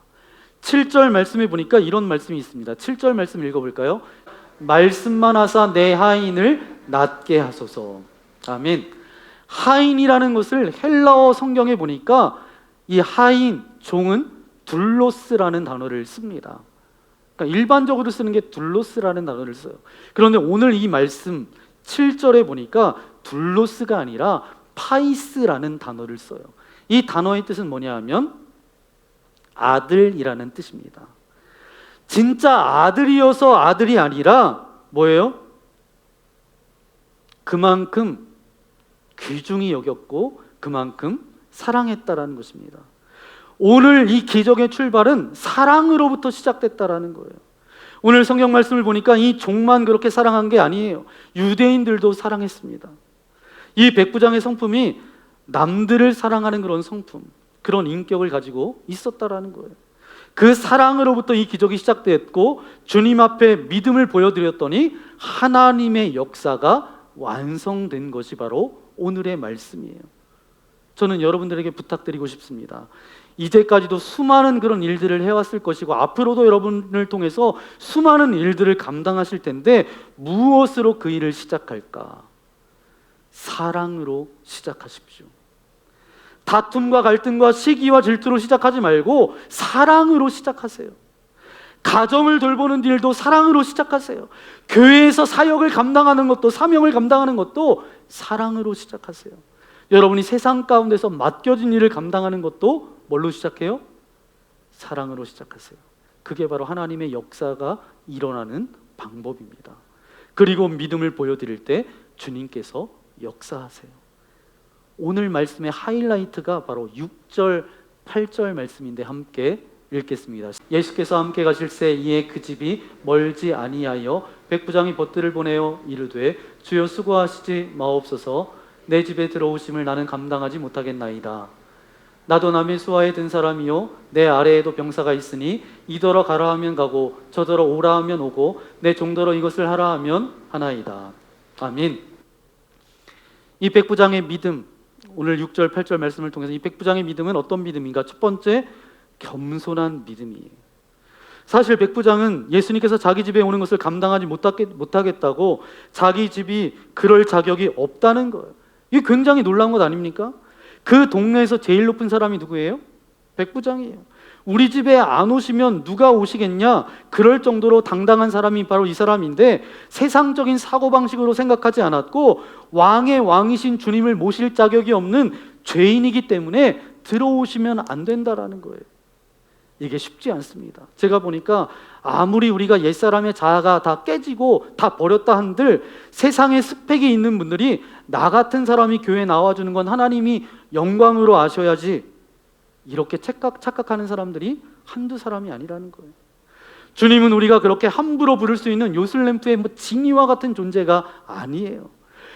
7절 말씀에 보니까 이런 말씀이 있습니다. 7절 말씀 읽어볼까요? 말씀만 하사 내 하인을 낫게 하소서. 아멘. 하인이라는 것을 헬라어 성경에 보니까 이 하인, 종은 둘로스라는 단어를 씁니다. 그러니까 일반적으로 쓰는 게 둘로스라는 단어를 써요. 그런데 오늘 이 말씀 7절에 보니까 둘로스가 아니라 파이스라는 단어를 써요. 이 단어의 뜻은 뭐냐 하면 아들이라는 뜻입니다. 진짜 아들이어서 아들이 아니라 뭐예요? 그만큼 귀중히 여겼고 그만큼 사랑했다라는 것입니다. 오늘 이 기적의 출발은 사랑으로부터 시작됐다라는 거예요. 오늘 성경 말씀을 보니까 이 종만 그렇게 사랑한 게 아니에요. 유대인들도 사랑했습니다. 이 백부장의 성품이 남들을 사랑하는 그런 성품, 그런 인격을 가지고 있었다라는 거예요. 그 사랑으로부터 이 기적이 시작됐고 주님 앞에 믿음을 보여드렸더니 하나님의 역사가 완성된 것이 바로 오늘의 말씀이에요. 저는 여러분들에게 부탁드리고 싶습니다. 이제까지도 수많은 그런 일들을 해왔을 것이고 앞으로도 여러분을 통해서 수많은 일들을 감당하실 텐데 무엇으로 그 일을 시작할까? 사랑으로 시작하십시오. 다툼과 갈등과 시기와 질투로 시작하지 말고 사랑으로 시작하세요. 가정을 돌보는 일도 사랑으로 시작하세요. 교회에서 사역을 감당하는 것도, 사명을 감당하는 것도 사랑으로 시작하세요. 여러분이 세상 가운데서 맡겨진 일을 감당하는 것도 뭘로 시작해요? 사랑으로 시작하세요. 그게 바로 하나님의 역사가 일어나는 방법입니다. 그리고 믿음을 보여드릴 때 주님께서 역사하세요. 오늘 말씀의 하이라이트가 바로 6절, 8절 말씀인데 함께 읽겠습니다. 예수께서 함께 가실새 이에 그 집이 멀지 아니하여 백부장이 벗들을 보내어 이르되 주여 수고하시지 마옵소서. 내 집에 들어오심을 나는 감당하지 못하겠나이다. 나도 남의 수하에 든 사람이요 내 아래에도 병사가 있으니 이더러 가라 하면 가고 저더러 오라 하면 오고 내 종더러 이것을 하라 하면 하나이다. 아멘. 이 백부장의 믿음, 오늘 6절 8절 말씀을 통해서 이 백부장의 믿음은 어떤 믿음인가? 첫 번째, 겸손한 믿음이에요. 사실 백부장은 예수님께서 자기 집에 오는 것을 감당하지 못하겠다고 자기 집이 그럴 자격이 없다는 거예요. 이게 굉장히 놀라운 것 아닙니까? 그 동네에서 제일 높은 사람이 누구예요? 백부장이에요. 우리 집에 안 오시면 누가 오시겠냐? 그럴 정도로 당당한 사람이 바로 이 사람인데 세상적인 사고방식으로 생각하지 않았고 왕의 왕이신 주님을 모실 자격이 없는 죄인이기 때문에 들어오시면 안 된다라는 거예요. 이게 쉽지 않습니다. 제가 보니까 아무리 우리가 옛사람의 자아가 다 깨지고 다 버렸다 한들 세상에 스펙이 있는 분들이 나 같은 사람이 교회에 나와주는 건 하나님이 영광으로 아셔야지 이렇게 착각하는 사람들이 한두 사람이 아니라는 거예요. 주님은 우리가 그렇게 함부로 부를 수 있는 요술램프의 뭐 징이와 같은 존재가 아니에요.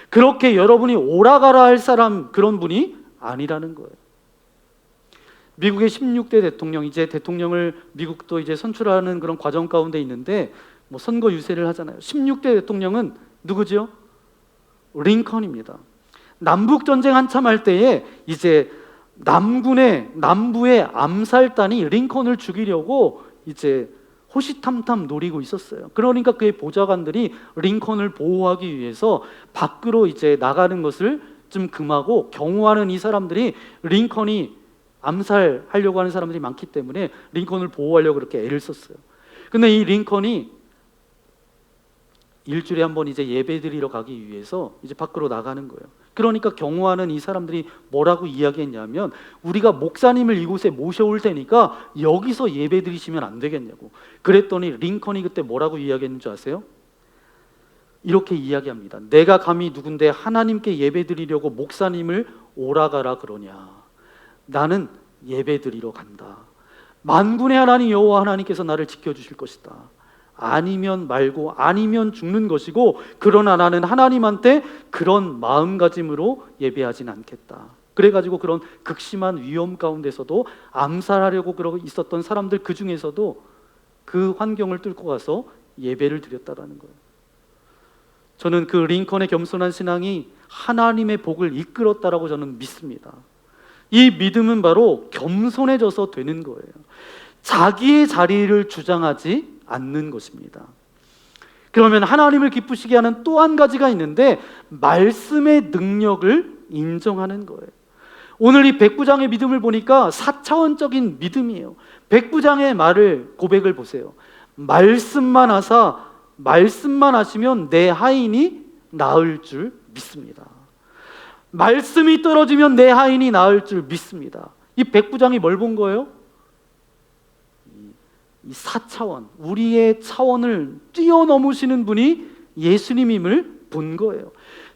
그렇게 여러분이 오라가라 할 사람 그런 분이 아니라는 거예요. 미국의 16대 대통령, 이제 대통령을 미국도 이제 선출하는 그런 과정 가운데 있는데 뭐 선거 유세를 하잖아요. 16대 대통령은 누구죠? 링컨입니다. 남북 전쟁 한참 할 때에 이제 남부의 암살단이 링컨을 죽이려고 이제 호시탐탐 노리고 있었어요. 그러니까 그의 보좌관들이 링컨을 보호하기 위해서 밖으로 이제 나가는 것을 좀 금하고 경호하는 이 사람들이 링컨이 암살하려고 하는 사람들이 많기 때문에 링컨을 보호하려고 그렇게 애를 썼어요. 근데 이 링컨이 일주일에 한 번 이제 예배 드리러 가기 위해서 이제 밖으로 나가는 거예요. 그러니까 경호하는 이 사람들이 뭐라고 이야기했냐면 우리가 목사님을 이곳에 모셔올 테니까 여기서 예배 드리시면 안 되겠냐고. 그랬더니 링컨이 그때 뭐라고 이야기했는 줄 아세요? 이렇게 이야기합니다. 내가 감히 누군데 하나님께 예배 드리려고 목사님을 오라가라 그러냐. 나는 예배 드리러 간다. 만군의 하나님 여호와 하나님께서 나를 지켜주실 것이다. 아니면 말고 아니면 죽는 것이고 그러나 나는 하나님한테 그런 마음가짐으로 예배하진 않겠다. 그래가지고 그런 극심한 위험 가운데서도 암살하려고 그러고 있었던 사람들 그 중에서도 그 환경을 뚫고 가서 예배를 드렸다라는 거예요. 저는 그 링컨의 겸손한 신앙이 하나님의 복을 이끌었다라고 저는 믿습니다. 이 믿음은 바로 겸손해져서 되는 거예요. 자기의 자리를 주장하지 않는 것입니다. 그러면 하나님을 기쁘시게 하는 또 한 가지가 있는데 말씀의 능력을 인정하는 거예요. 오늘 이 백부장의 믿음을 보니까 4차원적인 믿음이에요. 백부장의 고백을 보세요. 말씀만 하사 말씀만 하시면 내 하인이 나을 줄 믿습니다. 말씀이 떨어지면 내 하인이 나을 줄 믿습니다. 이 백부장이 뭘 본 거예요? 이 4차원, 우리의 차원을 뛰어넘으시는 분이 예수님임을 본 거예요.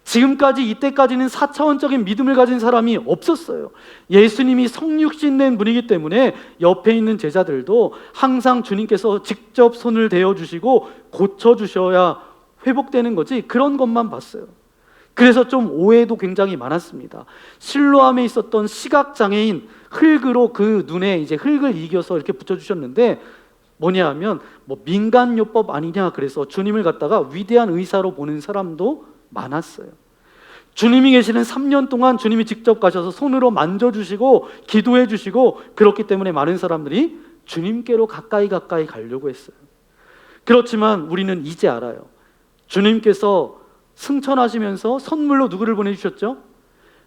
지금까지 이때까지는 4차원적인 믿음을 가진 사람이 없었어요. 예수님이 성육신된 분이기 때문에 옆에 있는 제자들도 항상 주님께서 직접 손을 대어주시고 고쳐주셔야 회복되는 거지 그런 것만 봤어요. 그래서 좀 오해도 굉장히 많았습니다. 실로암에 있었던 시각장애인 흙으로 그 눈에 이제 흙을 이겨서 이렇게 붙여주셨는데 뭐냐 하면 뭐 민간요법 아니냐 그래서 주님을 갖다가 위대한 의사로 보는 사람도 많았어요. 주님이 계시는 3년 동안 주님이 직접 가셔서 손으로 만져주시고 기도해 주시고 그렇기 때문에 많은 사람들이 주님께로 가까이 가려고 했어요. 그렇지만 우리는 이제 알아요. 주님께서 승천하시면서 선물로 누구를 보내주셨죠?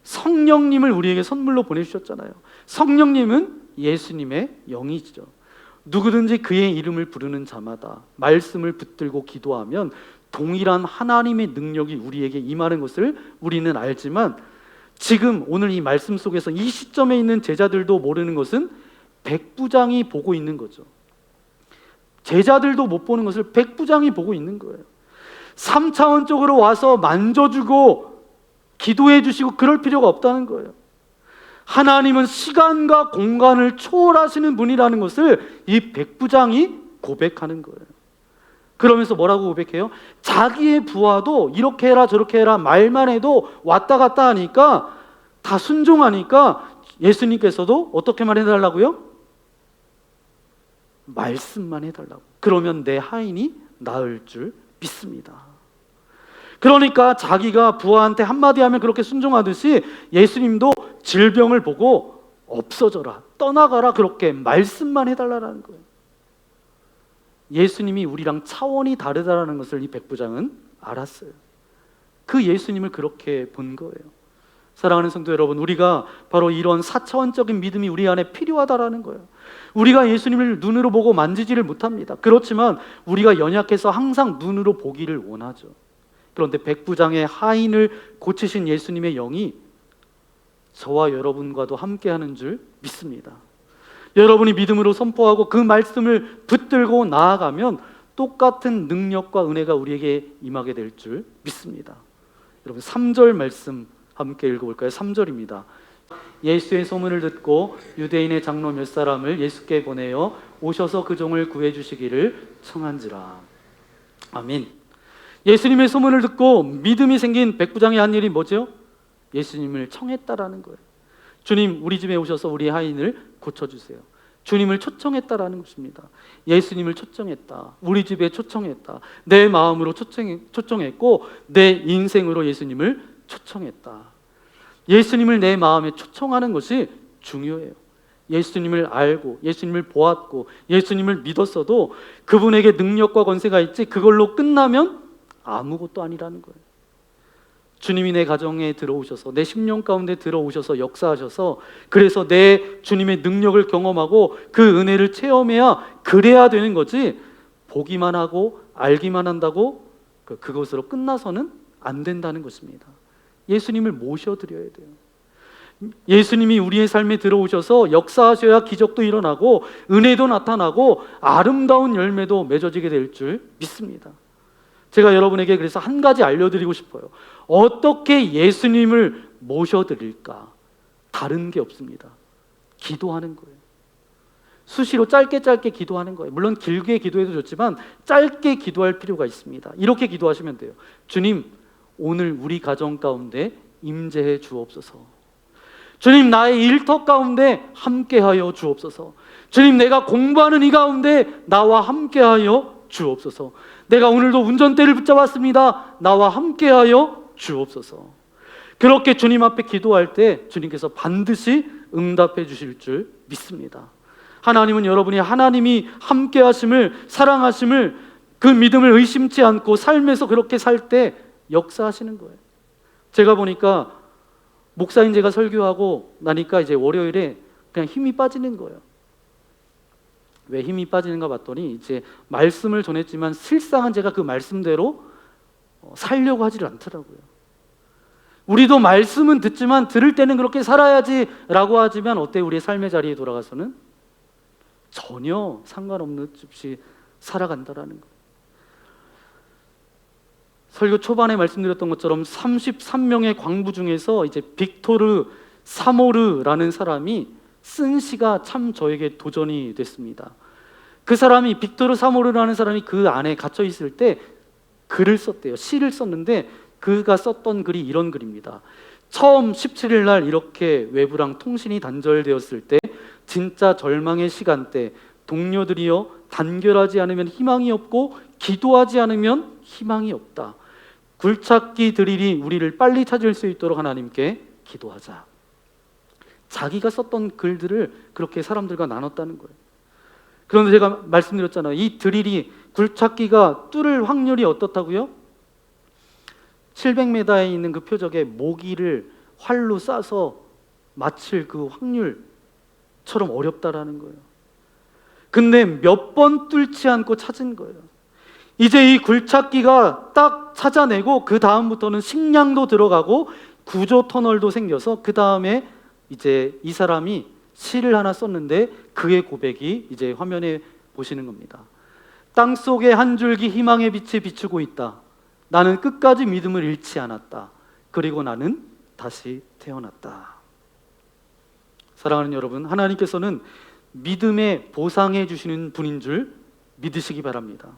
성령님을 우리에게 선물로 보내주셨잖아요. 성령님은 예수님의 영이죠. 누구든지 그의 이름을 부르는 자마다 말씀을 붙들고 기도하면 동일한 하나님의 능력이 우리에게 임하는 것을 우리는 알지만 지금 오늘 이 말씀 속에서 이 시점에 있는 제자들도 모르는 것은 백부장이 보고 있는 거죠. 제자들도 못 보는 것을 백부장이 보고 있는 거예요. 3차원적으로 와서 만져주고 기도해 주시고 그럴 필요가 없다는 거예요. 하나님은 시간과 공간을 초월하시는 분이라는 것을 이 백부장이 고백하는 거예요. 그러면서 뭐라고 고백해요? 자기의 부하도 이렇게 해라 저렇게 해라 말만 해도 왔다 갔다 하니까 다 순종하니까 예수님께서도 어떻게만 해달라고요? 말씀만 해달라고. 그러면 내 하인이 나을 줄 믿습니다. 그러니까 자기가 부하한테 한마디 하면 그렇게 순종하듯이 예수님도 질병을 보고 없어져라, 떠나가라 그렇게 말씀만 해달라는 거예요. 예수님이 우리랑 차원이 다르다는 것을 이 백부장은 알았어요. 그 예수님을 그렇게 본 거예요. 사랑하는 성도 여러분, 우리가 바로 이런 4차원적인 믿음이 우리 안에 필요하다라는 거예요. 우리가 예수님을 눈으로 보고 만지지를 못합니다. 그렇지만 우리가 연약해서 항상 눈으로 보기를 원하죠. 그런데 백부장의 하인을 고치신 예수님의 영이 저와 여러분과도 함께하는 줄 믿습니다. 여러분이 믿음으로 선포하고 그 말씀을 붙들고 나아가면 똑같은 능력과 은혜가 우리에게 임하게 될 줄 믿습니다. 여러분 3절 말씀 함께 읽어볼까요? 3절입니다. 예수의 소문을 듣고 유대인의 장로 몇 사람을 예수께 보내어 오셔서 그 종을 구해주시기를 청한지라. 아멘. 예수님의 소문을 듣고 믿음이 생긴 백부장이 한 일이 뭐죠? 예수님을 청했다라는 거예요. 주님, 우리 집에 오셔서 우리 하인을 고쳐주세요. 주님을 초청했다라는 것입니다. 예수님을 초청했다. 우리 집에 초청했다. 내 마음으로 초청했고 내 인생으로 예수님을 초청했다. 예수님을 내 마음에 초청하는 것이 중요해요. 예수님을 알고 예수님을 보았고 예수님을 믿었어도 그분에게 능력과 권세가 있지 그걸로 끝나면 아무것도 아니라는 거예요. 주님이 내 가정에 들어오셔서 내 심령 가운데 들어오셔서 역사하셔서 그래서 내 주님의 능력을 경험하고 그 은혜를 체험해야 그래야 되는 거지 보기만 하고 알기만 한다고 그것으로 끝나서는 안 된다는 것입니다. 예수님을 모셔드려야 돼요. 예수님이 우리의 삶에 들어오셔서 역사하셔야 기적도 일어나고 은혜도 나타나고 아름다운 열매도 맺어지게 될 줄 믿습니다. 제가 여러분에게 그래서 한 가지 알려드리고 싶어요. 어떻게 예수님을 모셔드릴까? 다른 게 없습니다. 기도하는 거예요. 수시로 짧게 기도하는 거예요. 물론 길게 기도해도 좋지만 짧게 기도할 필요가 있습니다. 이렇게 기도하시면 돼요. 주님, 오늘 우리 가정 가운데 임재해 주옵소서. 주님, 나의 일터 가운데 함께하여 주옵소서. 주님, 내가 공부하는 이 가운데 나와 함께하여 주옵소서. 내가 오늘도 운전대를 붙잡았습니다. 나와 함께하여 주옵소서. 그렇게 주님 앞에 기도할 때 주님께서 반드시 응답해 주실 줄 믿습니다. 하나님은 여러분이 하나님이 함께하심을, 사랑하심을, 그 믿음을 의심치 않고 삶에서 그렇게 살 때 역사하시는 거예요. 제가 보니까 목사인 제가 설교하고 나니까 이제 월요일에 그냥 힘이 빠지는 거예요. 왜 힘이 빠지는가 봤더니 이제 말씀을 전했지만 실상은 제가 그 말씀대로 살려고 하지를 않더라고요. 우리도 말씀은 듣지만 들을 때는 그렇게 살아야지라고 하지만 어때? 우리의 삶의 자리에 돌아가서는 전혀 상관없는 듯이 살아간다라는 거예요. 설교 초반에 말씀드렸던 것처럼 33명의 광부 중에서 이제 빅토르 사모르라는 사람이 쓴 시가 참 저에게 도전이 됐습니다. 그 사람이, 빅토르 사모르라는 사람이 그 안에 갇혀 있을 때 글을 썼대요. 시를 썼는데 그가 썼던 글이 이런 글입니다. 처음 17일 날 이렇게 외부랑 통신이 단절되었을 때, 진짜 절망의 시간대, 동료들이여 단결하지 않으면 희망이 없고 기도하지 않으면 희망이 없다. 굴착기 드릴이 우리를 빨리 찾을 수 있도록 하나님께 기도하자. 자기가 썼던 글들을 그렇게 사람들과 나눴다는 거예요. 그런데 제가 말씀드렸잖아요. 이 드릴이, 굴착기가 뚫을 확률이 어떻다고요? 700m에 있는 그 표적에 모기를 활로 쏴서 맞힐 그 확률처럼 어렵다라는 거예요. 근데 몇 번 뚫지 않고 찾은 거예요. 이제 이 굴착기가 딱 찾아내고 그 다음부터는 식량도 들어가고 구조 터널도 생겨서 그 다음에 이제 이 사람이 시를 하나 썼는데 그의 고백이 이제 화면에 보시는 겁니다. 땅 속에 한 줄기 희망의 빛이 비추고 있다. 나는 끝까지 믿음을 잃지 않았다. 그리고 나는 다시 태어났다. 사랑하는 여러분, 하나님께서는 믿음에 보상해 주시는 분인 줄 믿으시기 바랍니다.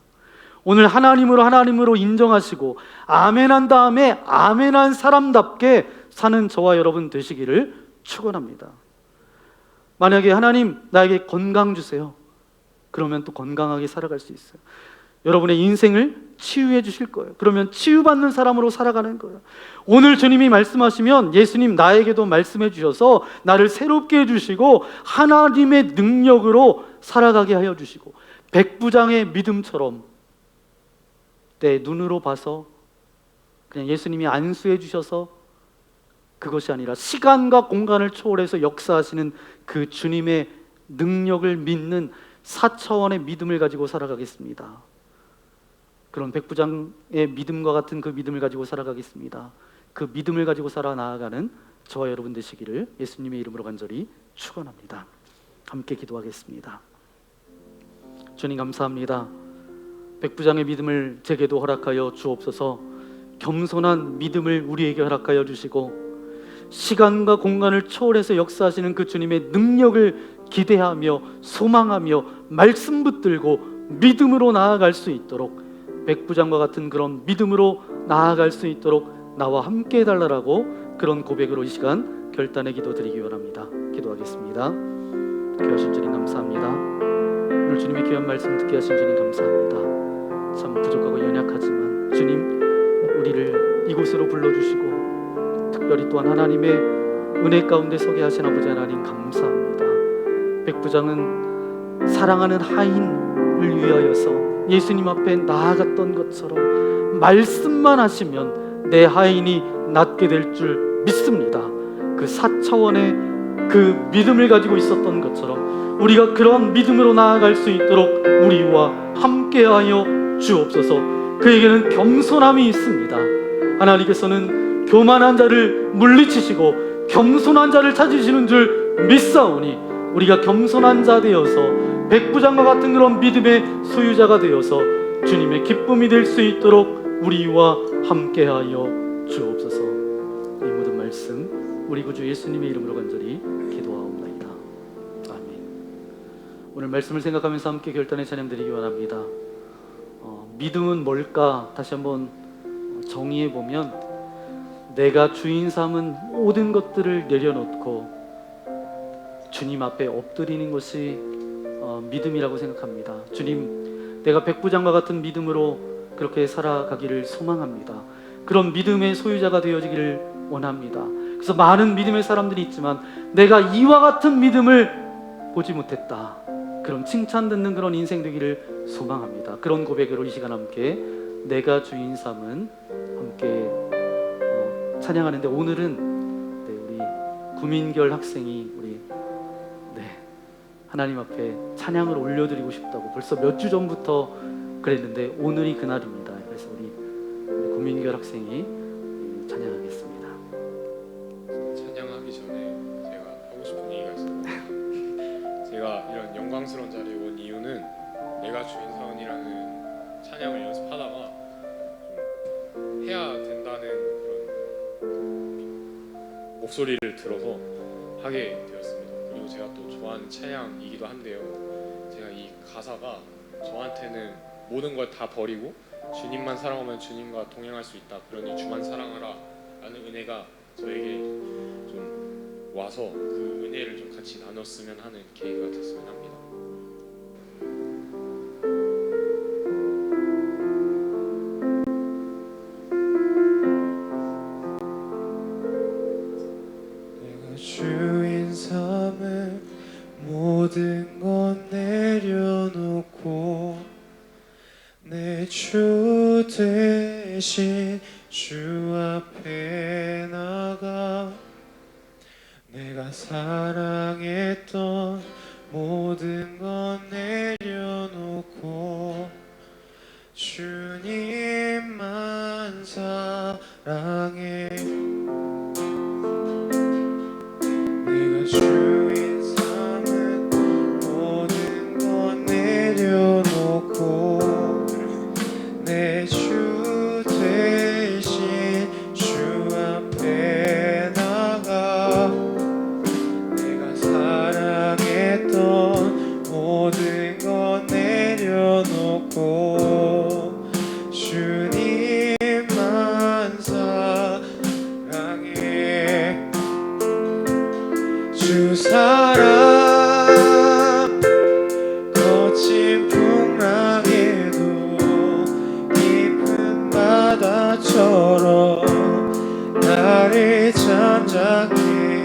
오늘 하나님으로 인정하시고 아멘한 다음에 아멘한 사람답게 사는 저와 여러분 되시기를 축원합니다. 만약에 하나님 나에게 건강 주세요. 그러면 또 건강하게 살아갈 수 있어요. 여러분의 인생을 치유해 주실 거예요. 그러면 치유받는 사람으로 살아가는 거예요. 오늘 주님이 말씀하시면 예수님 나에게도 말씀해 주셔서 나를 새롭게 해주시고 하나님의 능력으로 살아가게 하여 주시고, 백부장의 믿음처럼 내 눈으로 봐서 그냥 예수님이 안수해 주셔서 그것이 아니라 시간과 공간을 초월해서 역사하시는 그 주님의 능력을 믿는 4차원의 믿음을 가지고 살아가겠습니다. 그런 백부장의 믿음과 같은 그 믿음을 가지고 살아가겠습니다. 그 믿음을 가지고 살아 나아가는 저와 여러분 되시기를 예수님의 이름으로 간절히 축원합니다. 함께 기도하겠습니다. 주님 감사합니다. 백부장의 믿음을 제게도 허락하여 주옵소서. 겸손한 믿음을 우리에게 허락하여 주시고 시간과 공간을 초월해서 역사하시는 그 주님의 능력을 기대하며 소망하며 말씀 붙들고 믿음으로 나아갈 수 있도록, 백부장과 같은 그런 믿음으로 나아갈 수 있도록 나와 함께 해달라고 그런 고백으로 이 시간 결단의 기도 드리기 원합니다. 기도하겠습니다. 귀하신 주님 감사합니다. 오늘 주님의 귀한 말씀 듣게 하신 주님 감사합니다. 참 부족하고 연약하지만 주님 우리를 이곳으로 불러주시고 특별히 또한 하나님의 은혜 가운데 서게 하신 아버지 하나님 감사합니다. 백부장은 사랑하는 하인을 위하여서 예수님 앞에 나아갔던 것처럼 말씀만 하시면 내 하인이 낫게 될 줄 믿습니다. 그 4차원의 그 믿음을 가지고 있었던 것처럼 우리가 그런 믿음으로 나아갈 수 있도록 우리와 함께하여 주옵소서. 그에게는 겸손함이 있습니다. 하나님께서는 교만한 자를 물리치시고 겸손한 자를 찾으시는 줄 믿사오니 우리가 겸손한 자 되어서 백부장과 같은 그런 믿음의 소유자가 되어서 주님의 기쁨이 될 수 있도록 우리와 함께하여 주옵소서. 이 모든 말씀 우리 구주 예수님의 이름으로 간절히 기도하옵나이다. 아멘. 오늘 말씀을 생각하면서 함께 결단의 찬양드리기 원합니다. 믿음은 뭘까? 다시 한번 정의해 보면 내가 주인 삼은 모든 것들을 내려놓고 주님 앞에 엎드리는 것이 믿음이라고 생각합니다. 주님, 내가 백부장과 같은 믿음으로 그렇게 살아가기를 소망합니다. 그런 믿음의 소유자가 되어지기를 원합니다. 그래서 많은 믿음의 사람들이 있지만 내가 이와 같은 믿음을 보지 못했다. 그런 칭찬 듣는 그런 인생 되기를 소망합니다. 그런 고백으로 이 시간 함께 내가 주인 삼은 함께 찬양하는데, 오늘은 우리 구민결 학생이 우리 하나님 앞에 찬양을 올려드리고 싶다고 벌써 몇 주 전부터 그랬는데 오늘이 그날입니다. 그래서 우리 구민결 학생이 찬양하겠습니다. 찬양하기 전에 제가 하고 싶은 얘기가 있어요. 제가 이런 영광스러운 자리에 온 이유는 내가 주인사원이라는 찬양을 연습하다가 좀 해야 된다는 그런 목소리를 들어서 하게 되었습니다. 그리고 제가 또 좋아하는 찬양이기도 한데요, 제가 이 가사가 저한테는 모든 걸 다 버리고 주님만 사랑하면 주님과 동행할 수 있다, 그러니 주만 사랑하라 라는 은혜가 저에게 좀 와서 그 은혜를 좀 같이 나눴으면 하는 계기가 됐으면 합니다. 내가 주인 삼은 모든 건 내려놓고 내 주 대신 주 앞에 나가 내가 사랑했던 모든 건 내려놓고 주님만 사랑해. 내가 주인 삼은 모든 건 내려놓고 내 주 대신 주 앞에 나가 내가 사랑했던 모든 건 내려놓고 주님만 사랑해. 주 사랑 거친 풍랑에도 깊은 바다처럼 나를 잠자게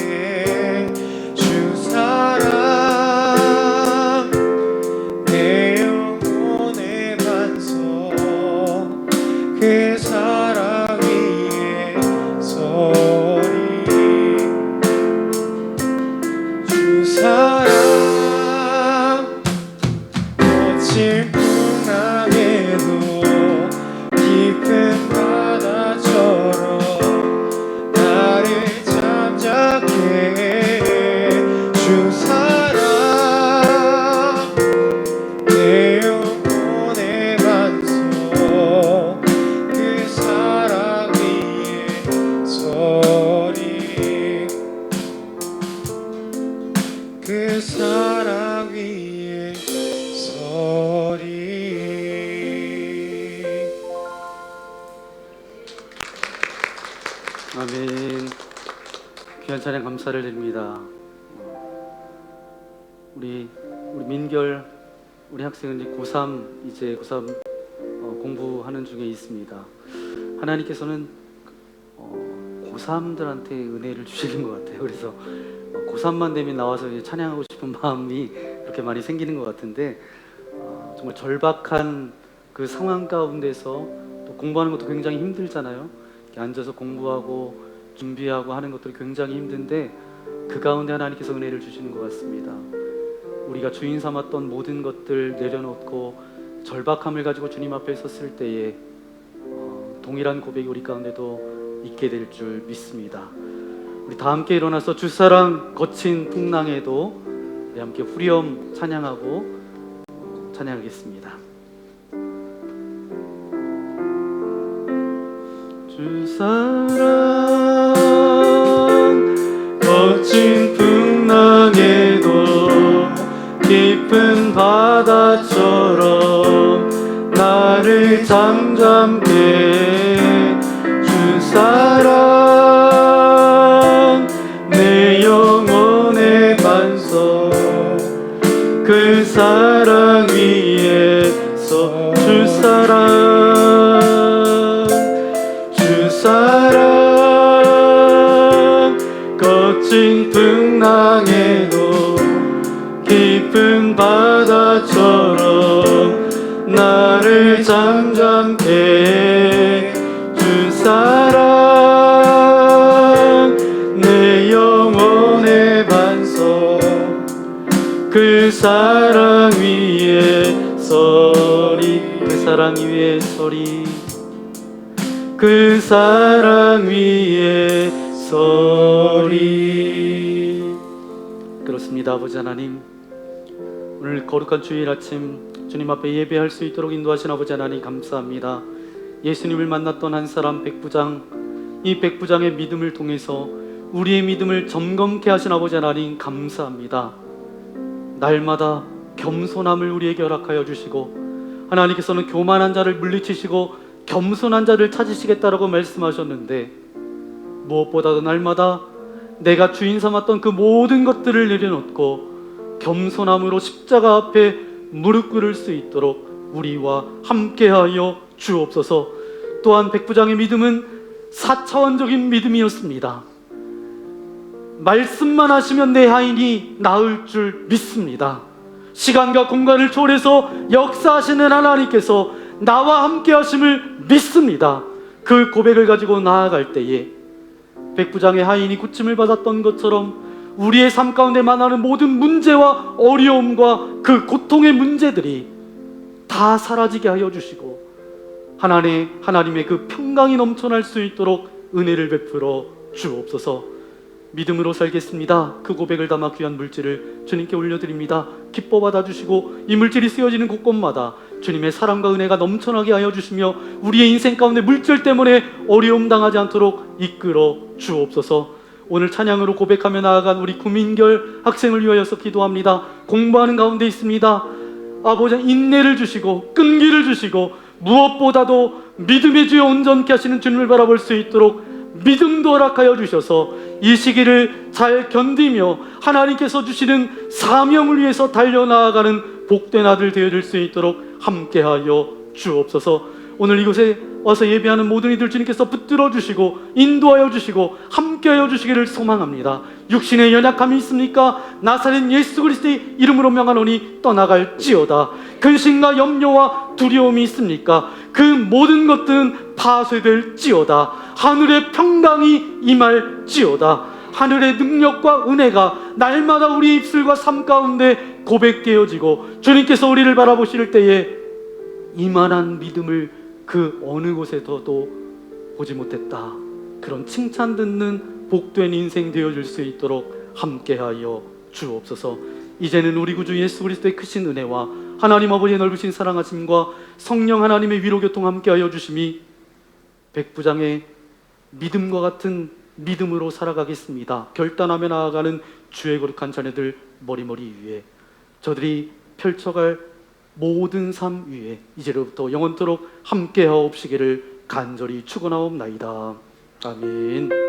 해. 주 사랑 내 영혼의 반석 그 사랑 위에 서리. 주 사랑 거친 풍랑에도 깊은 바다처럼 나를 잠자게 해. 주 사랑 내 영혼의 반석 그 사랑 위에 서리. 그 사랑 위에 서리. 아멘. 귀한 찬양 감사를 드립니다. 우리 민결 우리 학생은 이제 고3 공부하는 중에 있습니다. 하나님께서는 고3들한테 은혜를 주시는 것 같아요. 그래서 고3만 되면 나와서 이제 찬양하고 싶은 마음이 그렇게 많이 생기는 것 같은데, 정말 절박한 그 상황 가운데서 또 공부하는 것도 굉장히 힘들잖아요. 이렇게 앉아서 공부하고 준비하고 하는 것들이 굉장히 힘든데 그 가운데 하나님께서 은혜를 주시는 것 같습니다. 우리가 주인 삼았던 모든 것들 내려놓고 절박함을 가지고 주님 앞에 섰을 때에 동일한 고백이 우리 가운데도 있게 될 줄 믿습니다. 우리 다 함께 일어나서 주사랑 거친 풍랑에도 우리 함께 후렴 찬양하고 찬양하겠습니다. 주사랑 거친 풍랑에도 깊은 바다처럼 나를 잠잠게 주사랑 내 영혼의 반석 그 사랑 위에서 주사랑 거친 풍랑에도 깊은 바다처럼 나를 잠잠게 주사랑 내 영혼의 반석 그 사랑 위에 서리 그 사랑 위에 서리 그 사랑 위에 서리. 그렇습니다. 아버지 하나님, 오늘 거룩한 주일 아침 주님 앞에 예배할 수 있도록 인도하신 아버지 하나님 감사합니다. 예수님을 만났던 한 사람 백부장, 이 백부장의 믿음을 통해서 우리의 믿음을 점검케 하신 아버지 하나님 감사합니다. 날마다 겸손함을 우리에게 허락하여 주시고 하나님께서는 교만한 자를 물리치시고 겸손한 자를 찾으시겠다라고 말씀하셨는데 무엇보다도 날마다 내가 주인 삼았던 그 모든 것들을 내려놓고 겸손함으로 십자가 앞에 무릎 꿇을 수 있도록 우리와 함께하여 주옵소서. 또한 백부장의 믿음은 4차원적인 믿음이었습니다. 말씀만 하시면 내 하인이 나을 줄 믿습니다. 시간과 공간을 초월해서 역사하시는 하나님께서 나와 함께 하심을 믿습니다. 그 고백을 가지고 나아갈 때에 백부장의 하인이 고침을 받았던 것처럼 우리의 삶 가운데 만나는 모든 문제와 어려움과 그 고통의 문제들이 다 사라지게 하여 주시고 하나님의 그 평강이 넘쳐날 수 있도록 은혜를 베풀어 주옵소서. 믿음으로 살겠습니다. 그 고백을 담아 귀한 물질을 주님께 올려드립니다. 기뻐 받아주시고 이 물질이 쓰여지는 곳곳마다 주님의 사랑과 은혜가 넘쳐나게 하여 주시며 우리의 인생 가운데 물질 때문에 어려움 당하지 않도록 이끌어 주옵소서. 오늘 찬양으로 고백하며 나아간 우리 구민결 학생을 위하여서 기도합니다. 공부하는 가운데 있습니다. 아버지 인내를 주시고 끈기를 주시고 무엇보다도 믿음의 주여 온전케 하시는 주님을 바라볼 수 있도록 믿음도 허락하여 주셔서 이 시기를 잘 견디며 하나님께서 주시는 사명을 위해서 달려나아가는 복된 아들 되어줄 수 있도록 함께하여 주옵소서. 오늘 이곳에 와서 예배하는 모든 이들 주님께서 붙들어 주시고 인도하여 주시고 함께하여 주시기를 소망합니다. 육신의 연약함이 있습니까? 나사렛 예수 그리스도의 이름으로 명하노니 떠나갈지어다. 근심과 염려와 두려움이 있습니까? 그 모든 것들은 파쇄될지어다. 하늘의 평강이 임할지어다. 하늘의 능력과 은혜가 날마다 우리 입술과 삶 가운데 고백되어지고 주님께서 우리를 바라보실 때에 이만한 믿음을 그 어느 곳에서도 보지 못했다. 그런 칭찬 듣는 복된 인생 되어줄 수 있도록 함께하여 주옵소서. 이제는 우리 구주 예수 그리스도의 크신 은혜와 하나님 아버지의 넓으신 사랑하심과 성령 하나님의 위로교통 함께하여 주심이 백부장의 믿음과 같은 믿음으로 살아가겠습니다. 결단하며 나아가는 주의 거룩한 자녀들 머리머리 위에 저들이 펼쳐갈 모든 삶 위에 이제로부터 영원토록 함께하옵시기를 간절히 축원하옵나이다. 아멘.